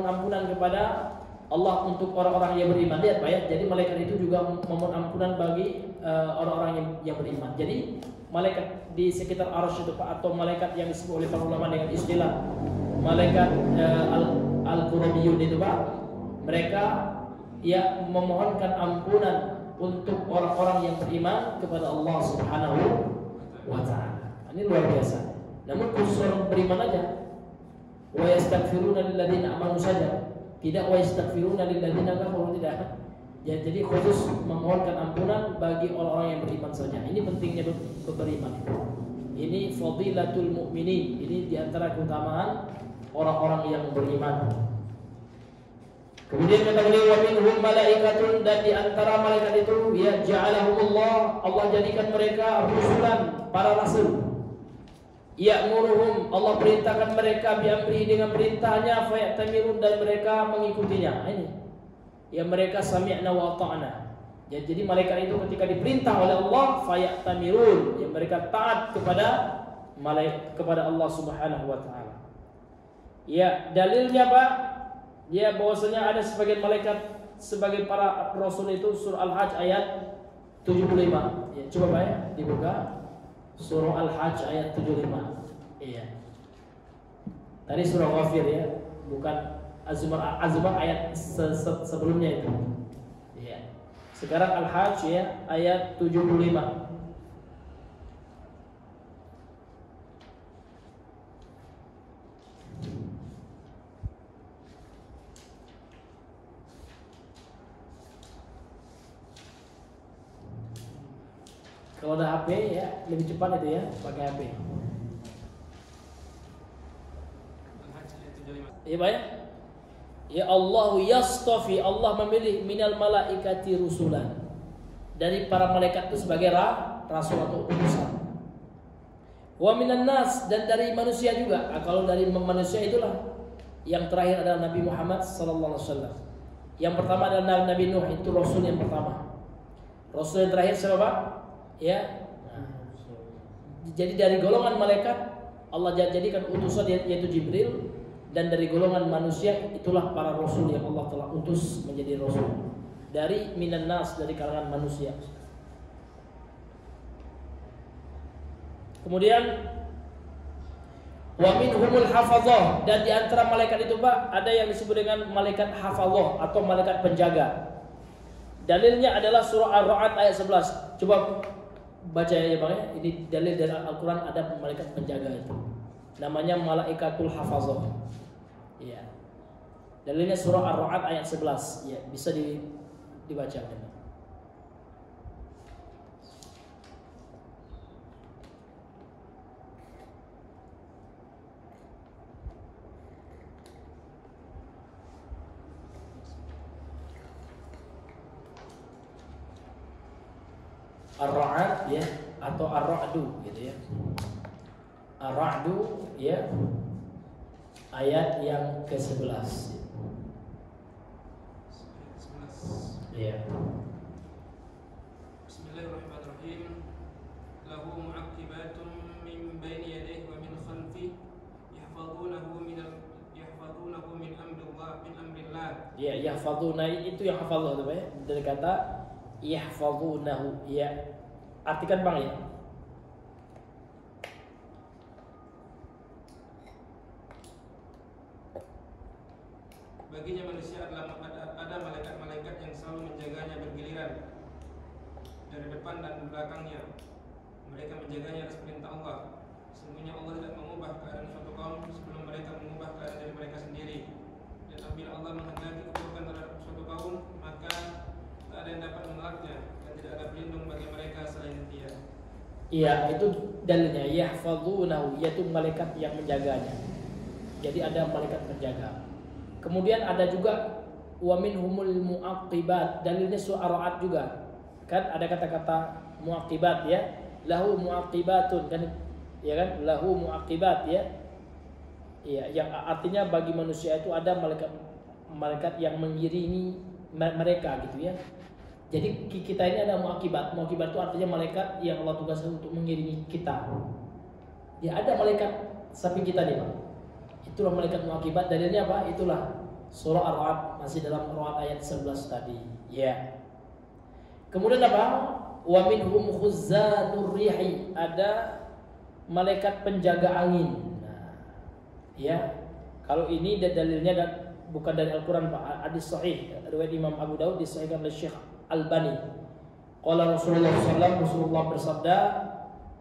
ampunan kepada Allah untuk orang-orang yang beriman. Lihat Pak ya, jadi malaikat itu juga memohon ampunan bagi orang-orang yang beriman. Jadi malaikat di sekitar arsy itu Pak, atau malaikat yang disebut oleh para ulama dengan istilah malaikat al-qurubiyun itu Pak, mereka ya memohonkan ampunan untuk orang-orang yang beriman kepada Allah Subhanahu wa taala. Ini luar biasa. Namun khusus orang beriman aja. Wa yastaghfiruna lilladzina amanu saja. Tidak wa yastaghfiruna lilladzina kafaru, tidak. Ya, jadi khusus memohonkan ampunan bagi orang-orang yang beriman saja. Ini pentingnya beriman. Ini fadilatul mu'minin. Ini diantara keutamaan orang-orang yang beriman. Kemudian kata beliau, wa minhum malaikatun, dan diantara malaikat itu ya ja'alahumullah, Allah jadikan mereka rusulan, para rasul. Ya'muruhum, Allah perintahkan mereka bi'amrihi, dengan perintahnya, fayatamirun, dan mereka mengikutinya. Ini ya, mereka sami'na wa ta'na. Ya, jadi malaikat itu ketika diperintah oleh Allah, fayatamirun, ya mereka taat kepada Allah Subhanahu wa taala. Ya, dalilnya Pak, ya bahwasanya ada sebagian malaikat sebagai para rasul itu, surah Al-Hajj ayat 75. Ya, coba Pak ya, dibuka surah Al-Hajj ayat 75. Iya. Tadi surah Ghafir ya, bukan Az-Zumar ayat sebelumnya itu. Iya. Sekarang Al-Hajj ya ayat 75. Kalau ada HP ya lebih cepat itu ya, pakai HP. Iya Pak ya? Ya Allahu yastafi, Allah memilih minal malaikati rusulan, dari para malaikat itu sebagai rasul atau utusan. Wa minan nas, dan dari manusia juga. Kalau dari manusia itulah yang terakhir adalah Nabi Muhammad sallallahu alaihi wasallam. Yang pertama adalah Nabi Nuh, itu rasul yang pertama. Rasul yang terakhir siapa Pak? Ya, jadi dari golongan malaikat Allah jadikan utusan yaitu Jibril, dan dari golongan manusia itulah para rasul yang Allah telah utus menjadi rasul dari minan nas, dari kalangan manusia. Kemudian wa minhumul hafazah, dan di antara malaikat itu Pak ada yang disebut dengan malaikat hafazah atau malaikat penjaga. Dalilnya adalah surah Ar-Ra'd ayat 11. Coba baca ya Bang ya. Ini dalil dari Al-Qur'an, ada malaikat penjaga itu. Namanya malaikatul hafazah. Iya. Dalilnya surah Ar-Ra'd ayat 11. Ya, bisa dibaca. Ar-Ra'd ya, atau Ar-Ra'du gitu ya. Ar-Ra'du ya, ayat yang ke-11. Ya. Bismillahirrahmanirrahim. Lahu mu'aqibatun min baini yadayhi wa min khalfihi yahfazunahu min amrillah. Ya, yahfazuna itu yang hafal itu ya. Dari kata yahfazunahu ya. Artikan Bang ya. Baginya manusia adalah ada malaikat-malaikat yang selalu menjaganya bergiliran dari depan dan belakangnya. Mereka menjaganya atas perintah Allah. Sesungguhnya Allah tidak mengubah keadaan suatu kaum sebelum mereka mengubah keadaan dari mereka sendiri. Dan apabila Allah menghendaki keburukan terhadap suatu kaum, maka tak ada yang dapat menolaknya dan tidak ada pelindung bagi mereka selain Dia. Iya, itu dalilnya yahfazunahu, yaitu malaikat yang menjaganya. Jadi ada malaikat penjaga. Kemudian ada juga wa minhumul mu'aqibat, dalilnya surah Ar-Ra'd juga. Kan ada kata-kata mu'aqibat ya. Lahu mu'aqibatun kan, ya kan? Lahu mu'aqibat ya. Iya, yang artinya bagi manusia itu ada malaikat yang mengiringi mereka gitu ya. Jadi kita ini ada mu'aqibat. Mu'aqibat itu artinya malaikat yang Allah tugaskan untuk mengiringi kita. Ya ada malaikat samping kita nih, Pak. Itulah malaikat mu'aqibat. Dalilnya apa? Itulah surah Ar-Ra'd, masih dalam Ar-Ra'd ayat 11 tadi. Ya. Kemudian apa? Wa minhum khuzzanur rihi, ada malaikat penjaga angin. Nah, ya. Kalau ini dalilnya bukan dari Al-Qur'an, Pak. Hadis sahih riwayat Imam Abu Daud disahihkan oleh Syekh Albani. Qala Rasulullah sallallahu alaihi wasallam, Rasulullah bersabda,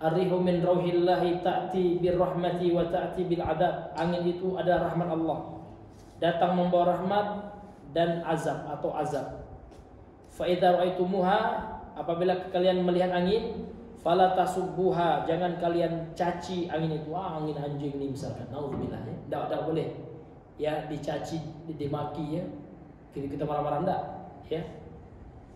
"Ar-rihu min rauhillahi ta'ti birrahmati wa ta'ti bil adab." Angin itu adalah rahmat Allah, datang membawa rahmat dan azab atau azab. Fa idza ra'aitumuha, apabila kalian melihat angin, fala tasubbuha, jangan kalian caci angin itu. Angin anjing ini misalkan, naudzubillah ya. Enggak boleh ya dicaci, dimaki ya. Kita marah-marah enggak ya.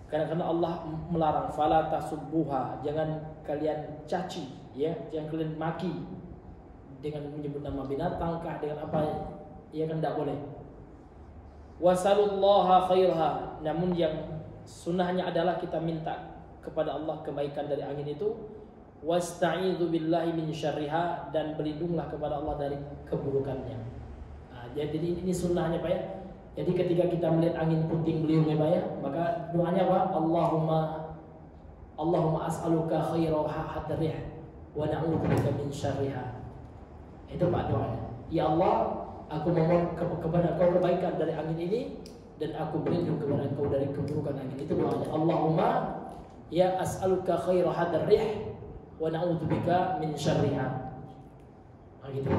Karena Allah melarang, fala tasubbuha, jangan kalian caci ya, jangan kalian maki dengan menyebut nama binatang kah, dengan apa ya, kan tidak boleh. Wasalullaha khairha, namun yang sunnahnya adalah kita minta kepada Allah kebaikan dari angin itu. Wasta'idzu billahi min syarriha, dan berlindunglah kepada Allah dari keburukannya. Nah, jadi ini sunnahnya Pak ya. Jadi ketika kita melihat angin puting beliung ya Pak ya, maka doanya apa? Allahumma as'aluka khairaha hadrah wa na'udzubika min syarriha. Itu Pak doanya. Ya Allah, aku memohon kepada Engkau kebaikan dari angin ini, dan aku berlindung kepada Engkau dari keburukan angin. Itu doanya. Allahumma ya as'aluka khairaha hadrah wa na'udzubika min syarriha. Nah, gitu.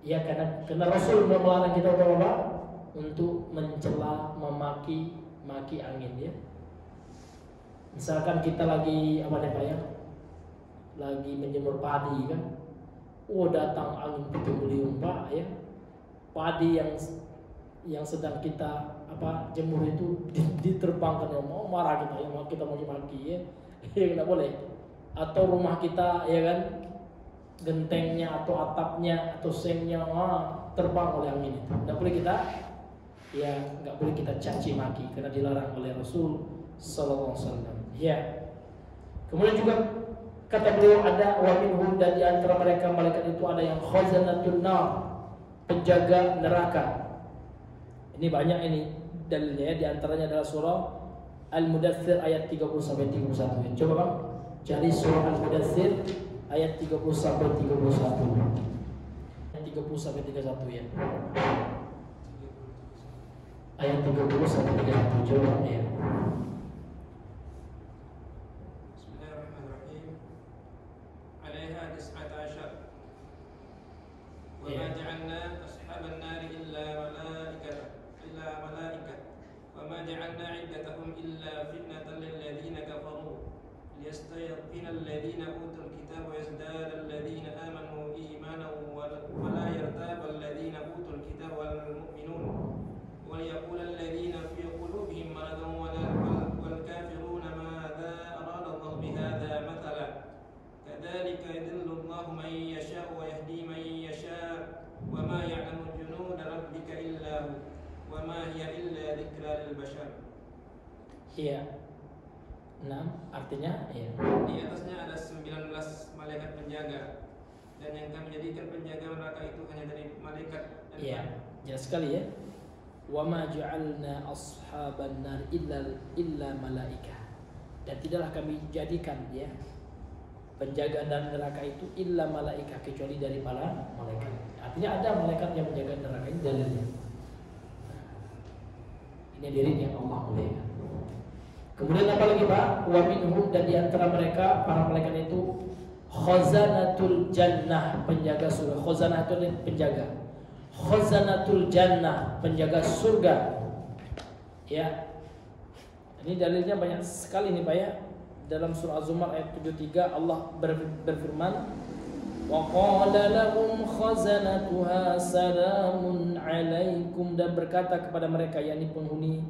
Ya karena Rasul melarang kita untuk mencela, maki angin ya. Misalkan kita lagi apa nih Pak ya, lagi menjemur padi kan, datang angin puting beliung Pak ya, padi yang sedang kita jemur itu diterbangkan, ya mau marah kita ya, kita mau maki ya, ya nggak boleh. Atau rumah kita ya kan, gentengnya atau atapnya atau sengnya terbang oleh angin itu, nggak boleh kita nggak boleh kita caci maki karena dilarang oleh Rasul sallallahu alaihi wasallam. Ya. Kemudian juga kata beliau ada wa minhum, dan di antara mereka malaikat itu ada yang khazanatun nar, penjaga neraka. Ini banyak ini dalilnya ya, di antaranya adalah surah Al-Mudaththir ayat 30 sampai 31. Ya. Coba Bang, cari surah Al-Mudaththir ayat 30 sampai 31. Ayat 30 sampai 31 ya. Ayat 30 sampai 31 coba ya. Bismillahirrahmanirrahim. 'Alaiha 19. Wa ma ja'alna ashaban nari illa malaikah. Wa ma ja'alna 'iddatahum illa fitnatan lil ladzina kafaru liyastayqina alladhina utul kitaba wa yazdada alladhina amanu imanan wa la yartaba alladhina utul kitaba wal mu'minun. وَلْيَقُولَ الَّذِينَ فِي قُلُوبِهِم مَّرَضٌ وَالْكَافِرُونَ مَاذَا أَرَادَ اللَّهُ بِهَذَا مَثَلًا كَذَلِكَ يُضِلُّ اللَّهُ مَن يَشَاءُ البشر. Iya. 6 artinya iya. Di atasnya ada 19 malaikat penjaga, dan yang kami jadikan penjaga neraka itu hanya dari malaikat. Iya, jelas sekali ya. Wa ma ja'alna ashaban nar illa malaika. Dan tidaklah kami jadikan ya penjaga dan neraka itu illa malaika, kecuali dari para malaikat. Artinya ada malaikat yang menjaga neraka, ini dalilnya. Ini dirinya Allah muliakan. Kemudian apa lagi Pak? Wa minhum, dan di antara mereka para malaikat itu khazanatul jannah, penjaga surga. Khazanah itu penjaga. Khazanatul jannah, penjaga surga. Ya. Ini dalilnya banyak sekali nih Pak ya. Dalam surah Az-Zumar ayat 73 Allah berfirman, wa qala lahum khazanatuha salamun alaikum, dan berkata kepada mereka, yakni penghuni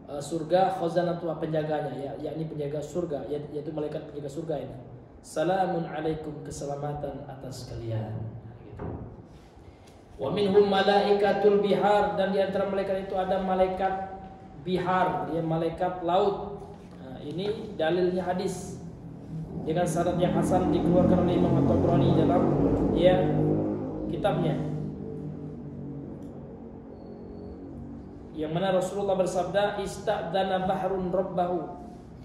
surga, khazanatuha, penjaganya ya, yakni penjaga surga, yaitu malaikat penjaga surga ini. Salamun alaikum, keselamatan atas kalian. Gitu. Wa minhum malaikatul bihar, dan di antara malaikat itu ada malaikat bihar, dia malaikat laut. Nah, ini dalilnya hadis dengan syarat yang hasan dikeluarkan oleh Imam At-Tabrani dalam ya kitabnya, yang mana Rasulullah bersabda, ista'dana bahrun rabbahu,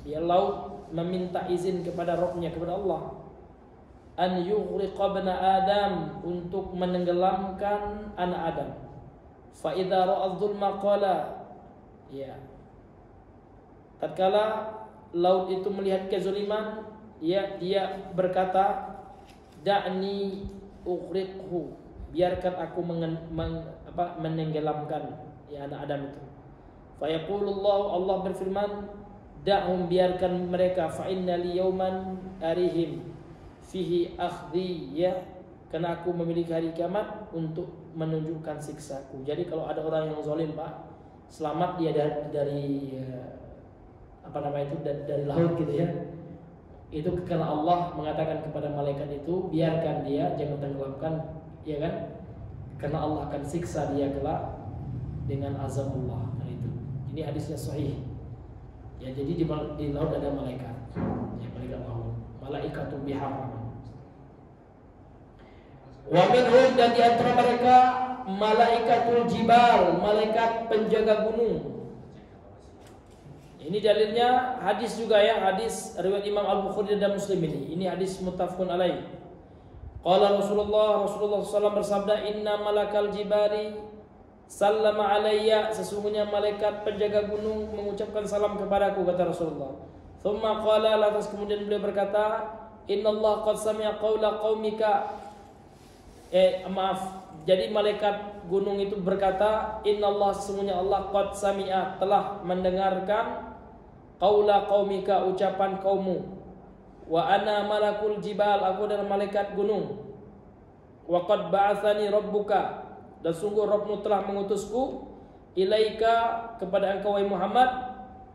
ya laut meminta izin kepada Rabbnya, kepada Allah, an yughriqa ibna Adam, untuk menenggelamkan anak Adam. Fa idza ra'a dzulma qala, ya tatkala laut itu melihat kezaliman, ya dia berkata, da'ni ughriqhu, biarkan aku menenggelamkan ya anak Adam itu. Fa yaqulullah, Allah berfirman, da'hum, biarkan mereka, fa inna li yawman arihim fihi akhdhi, ya karena aku memiliki hari kiamat untuk menunjukkan siksaku. Jadi kalau ada orang yang zalim Pak, selamat dia dari dari laut gitu ya. Itu karena Allah mengatakan kepada malaikat itu, biarkan dia, jangan tenggelamkan, ya kan? Karena Allah akan siksa dia kelak dengan azab Allah. Nah itu. Ini hadisnya sahih. Ya, jadi di laut ada malaikat. Ya, malaikat laut. Malaikatul bihar. Wa minhum, dan di antara mereka malaikatul jibal, malaikat penjaga gunung. Ini dalilnya hadis juga ya, hadis riwayat Imam Al-Bukhari dan Muslim ini. Ini hadis muttafaqun alaih. Qala Rasulullah SAW bersabda, inna malakal jibari sallama alayya, sesungguhnya malaikat penjaga gunung mengucapkan salam kepadaku, kata Rasulullah. Thumma qala, lantas kemudian beliau berkata, innallaha qad sami'a qawla qaumika. Jadi malaikat gunung itu berkata, innallaha, sesungguhnya Allah, qad sami'a, telah mendengarkan qaula qaumika, ucapan kaummu. Wa ana malakul jibal, aku adalah malaikat gunung. Wa qad ba'atsani rabbuka, dan sungguh Rabbmu telah mengutusku, ilaika, kepada engkau wahai Muhammad,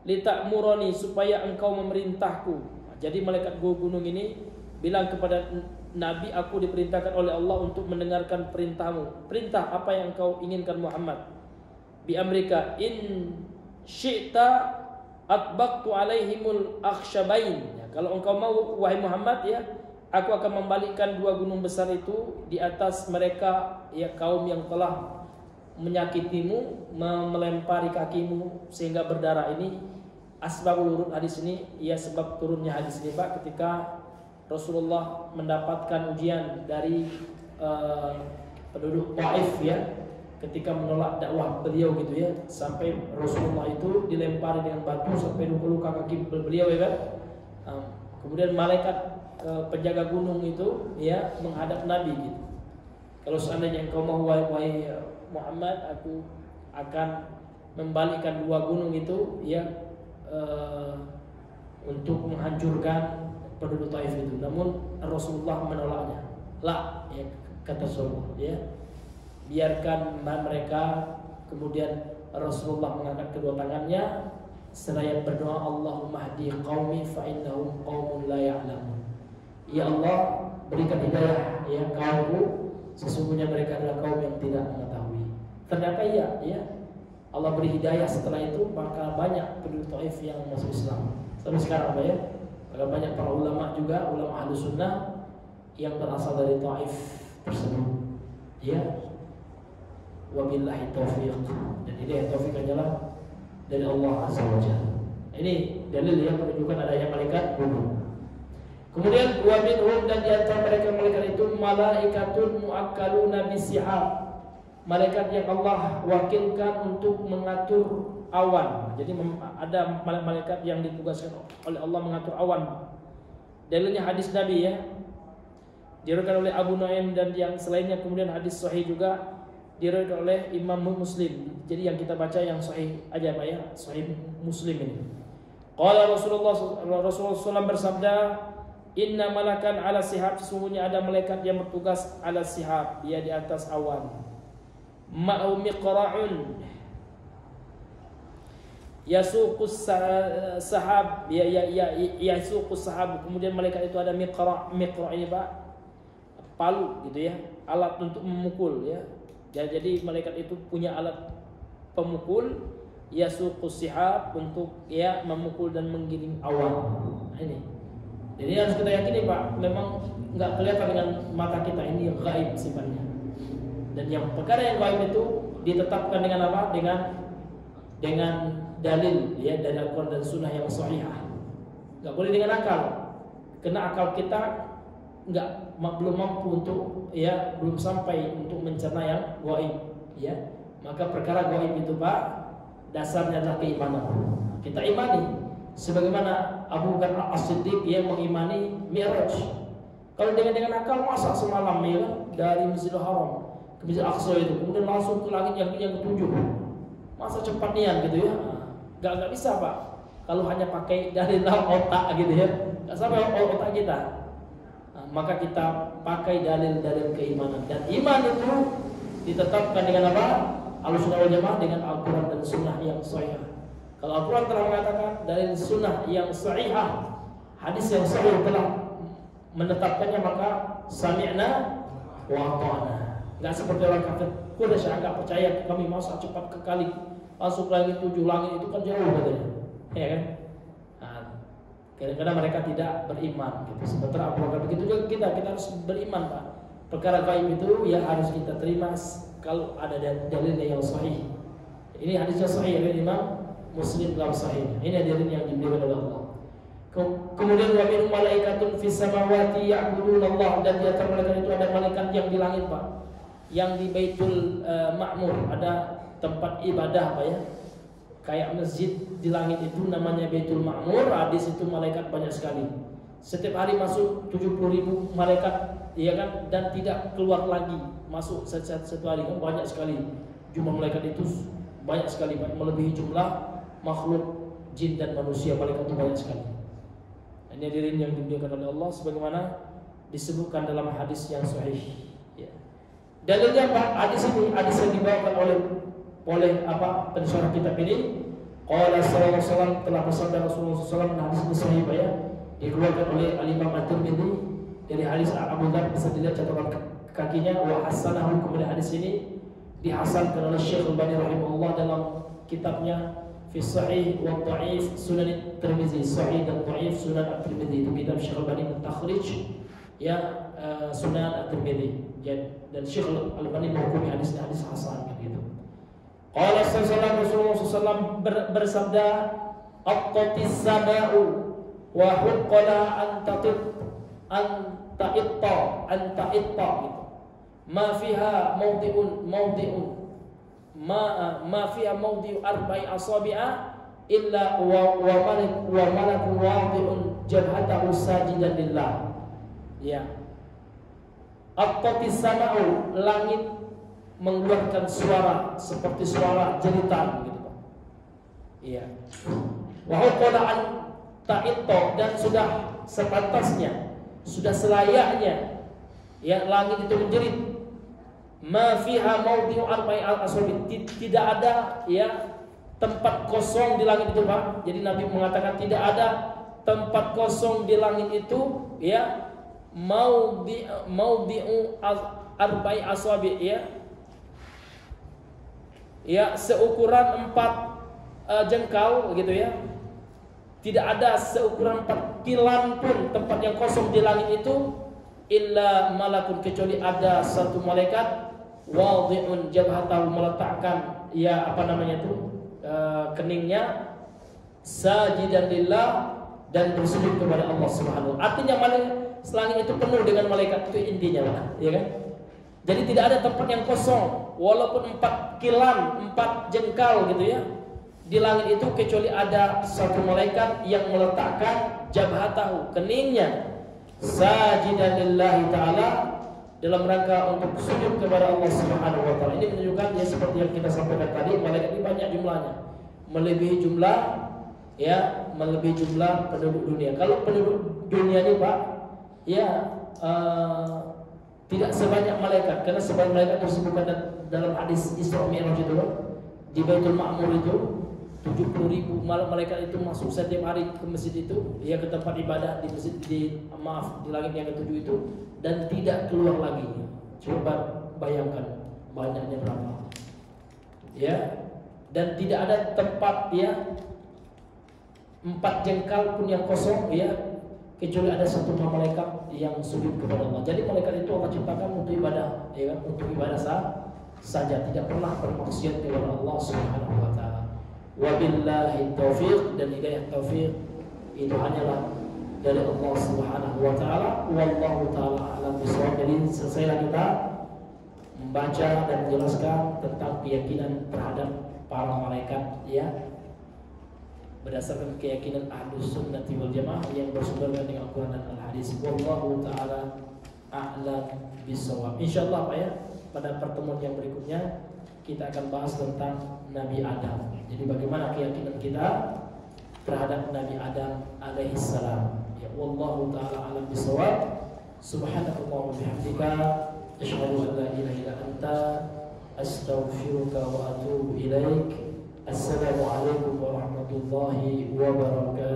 litakmurani, supaya engkau memerintahku. Jadi malaikat gunung ini bilang kepada Nabi, aku diperintahkan oleh Allah untuk mendengarkan perintahmu. Perintah apa yang engkau inginkan Muhammad? Bi amrika in syi'ta atbaqtu alaihimul akhsyabain. Ya, kalau engkau mau wahai Muhammad ya, aku akan membalikkan dua gunung besar itu di atas mereka, ya kaum yang telah menyakitimu, melempari kakimu sehingga berdarah. Ini asbabul wurud hadis ini, ya sebab turunnya hadis ini Pak, ketika Rasulullah mendapatkan ujian dari penduduk Taif ya, ketika menolak dakwah beliau gitu ya, sampai Rasulullah itu dilempari dengan batu sampai luka-luka kaki beliau ya kan. Kemudian malaikat penjaga gunung itu ya menghadap Nabi gitu. Kalau seandainya engkau mau wahai Muhammad, aku akan membalikkan dua gunung itu ya untuk menghancurkan penduduk Taif itu. Namun Rasulullah menolaknya. La, ya, kata Rasulullah ya, biarkan mereka. Kemudian Rasulullah mengangkat kedua tangannya seraya berdoa, Allahumma hdi qaumi fa innahum qaumun la ya'lamun. Ya Allah, berikan hidayah ya kaumku, sesungguhnya mereka adalah kaum yang tidak mengetahui. Ternyata ya Allah beri hidayah setelah itu, maka banyak penduduk Taif yang masuk Islam. Sampai sekarang Pak ya, maka banyak para ulama juga, ulama Ahlus Sunnah yang berasal dari Taif tersebut. Ya, wabillahi taufiq. Dan hidayah taufik hanyalah dari Allah Azza wa Jalla. Ini dalil yang menunjukkan adanya malaikat bumi. Kemudian wa minhum, dan di antara mereka malaikat itu malaikatun muakkaluna bisihab. Malaikat yang Allah wakilkan untuk mengatur awan. Jadi ada malaikat yang ditugaskan oleh Allah mengatur awan. Dalilnya hadis Nabi ya, diriwayatkan oleh Abu Nuaim dan yang selainnya. Kemudian hadis sahih juga diriwayatkan oleh Imam Muslim. Jadi yang kita baca yang sahih aja Pak ya, sahih Muslim ini. Qala Rasulullah SAW bersabda, inna malakan ala sihab, sesungguhnya ada malaikat yang bertugas ala sihab, dia di atas awan. Ma'u miqra'un yasuqus sahab, yasuqus sahab. Kemudian malaikat itu ada miqra' ini Pak, palu gitu ya, alat untuk memukul ya. Jadi malaikat itu punya alat pemukul, yasuqus sihab, untuk ya memukul dan menggiring awan. Nah, ini. Jadi harus kita yakini Pak, memang nggak kelihatan dengan mata kita, ini gaib sifatnya. Dan yang perkara yang gaib itu ditetapkan dengan apa? Dengan dalil ya dari Al-Quran dan Sunnah yang sahihah. Nggak boleh dengan akal, karena akal kita belum mampu untuk ya, belum sampai untuk mencerna yang gaib ya. Maka perkara gaib itu Pak, dasarnya adalah keimanan. Kita imani sebagaimana Abu Bakar As-Siddiq yang mengimani Mi'raj. Kalau dengan akal, masa semalam ya dari Masjidil Haram ke Masjid Aqsa itu, kemudian langsung ke langit yang ketujuh, masa cepat nian gitu ya? Gak bisa Pak. Kalau hanya pakai dari dalam otak gitu ya, gak sampai otak kita. Nah, maka kita pakai dalil-dalil keimanan, dan iman itu ditetapkan dengan apa? Ahlussunnah wal Jamaah dengan Al-Quran dan Sunnah yang sahih. Kalau Al-Quran telah mengatakan, dari Sunnah yang sahihah, hadis yang sahih telah menetapkannya, maka sami'na wa ata'na. Nggak seperti orang kafir, kuda saya nggak percaya, kami masa cepat kekali masuk langit 7 langit itu kan jauh katanya, ya kan? Nah, kadang-kadang mereka tidak beriman gitu. Sementara Abu Bakar begitu juga kita harus beriman Pak. Perkara gaib itu ya harus kita terima kalau ada dalilnya yang sahih. Ini hadisnya sahih dari Imam Muslim dalam sahih. Ini dalil yang diberikan oleh Allah. Kemudian wa min malaikatun fis samawati ya'budun Allah, dan di antara malaikat itu ada malaikat yang di langit Pak, yang di Baitul Ma'mur, ada tempat ibadah Pak ya, kayak masjid di langit itu namanya Baitul Ma'mur. Hadis itu malaikat banyak sekali. Setiap hari masuk 70.000 malaikat ya kan, dan tidak keluar lagi, masuk satu hari kan, banyak sekali. Jumlah malaikat itu banyak sekali Pak, melebihi jumlah makhluk jin dan manusia. Malaikat itu banyak sekali. Ini hadirin yang dimuliakan oleh Allah, sebagaimana disebutkan dalam hadis yang sahih. Ya. Dalilnya Pak, hadis ini hadis yang dibawakan oleh apa pensyarah kitab ini. Qala sallallahu alaihi wasallam, telah bersabda Rasulullah SAW, hadis ini sahih Pak ya, dikeluarkan oleh Al-Imam At-Tirmidzi dari hadis Abu Dzar, bisa dilihat catatan kakinya, wa hasanahu. Kemudian hadis ini dihasankan oleh Syekh Al-Albani rahimahullah dalam kitabnya Fi Sahih wa Dhaif Sunan At-Tirmidzi, Sahih dan Dhaif Sunan At-Tirmidzi, itu kitab Syekh Al-Albani At-Takhrij ya, Sunan At-Tirmidzi. Dan Syekh Al-Albani menghukumi hadis hasan gitu. Qala sallallahu Rasulullah SAW bersabda, aqatis sama'u wa huqqala anta itta gitu. Ma fiha mawdi'un ma fiha mawdi'u arba'i asabi'a illa wa malakun wadi'un jabhatahu sajidan lillah. Ya. Aqatis sama'u, langit mengeluarkan suara seperti suara jeritan gitu Pak. Iya. Wa huqqala anta itta, dan sudah sepantasnya, sudah selayaknya ya langit itu menjerit. Ma fiha mawdi'u arba'i asabi', tidak ada ya tempat kosong di langit itu Pak. Jadi Nabi mengatakan tidak ada tempat kosong di langit itu ya, mawdi'u arba'i asabi' ya, ya seukuran 4 jengkal gitu ya. Tidak ada seukuran 4 kilan pun tempat yang kosong di langit itu, illa malakun, kecuali ada satu malaikat wadhi'un jabhatahu, meletakkan ya apa namanya itu keningnya sajidan lillah, dan bersujud kepada Allah Subhanahu wa taala. Artinya langit itu penuh dengan malaikat, itu intinya lah, ya kan? Jadi tidak ada tempat yang kosong walaupun 4 kilan, 4 jengkal gitu ya di langit itu, kecuali ada satu malaikat yang meletakkan jabhatahu, keningnya sajidan lillahi ta'ala, dalam rangka untuk sujud kepada Allah Subhanahu wa taala. Ini menunjukkan ya seperti yang kita sampaikan tadi, malaikat ini banyak jumlahnya, melebihi jumlah penduduk dunia. Kalau penduduk dunia ini Pak, ya tidak sebanyak malaikat, karena sebanyak malaikat disebutkan dalam hadis Isra Mi'raj itu di Baitul Ma'mur itu 70.000 malaikat itu masuk setiap hari ke masjid itu, ya ke tempat ibadah di masjid di langit yang ke-7 itu, dan tidak keluar lagi. Coba bayangkan banyaknya berapa. Ya. Dan tidak ada tempat ya 4 jengkal pun yang kosong ya, kecuali ada satu malaikat yang sujud kepada Allah. Jadi malaikat itu Allah ciptakan untuk ibadah, ya kan? Untuk ibadah saja, tidak pernah bermaksiat kepada Allah Subhanahu wa taala. Wabillahi taufiq, dan hidayah taufik itu hanyalah dari Allah Subhanahu wa taala. Wallahu taala alam bisawab. Jadi selesailah kita membaca dan menjelaskan tentang keyakinan terhadap para malaikat ya, berdasarkan keyakinan Ahlus Sunnati wal Jamaah yang bersumber dengan Al-Qur'an dan Al-Hadis. Wallahu taala a'lam bisawab. Insyaallah Pak ya, pada pertemuan yang berikutnya kita akan bahas tentang Nabi Adam. Jadi bagaimana keyakinan kita terhadap Nabi Adam alaihi salam. Ya, wallahu taala a'lam bisawab. Subhanakallahumma wa bihamdika, asyhadu an la ilaha illa anta, astaghfiruka wa atubu ilaik. Assalamualaikum warahmatullahi wabarakatuh.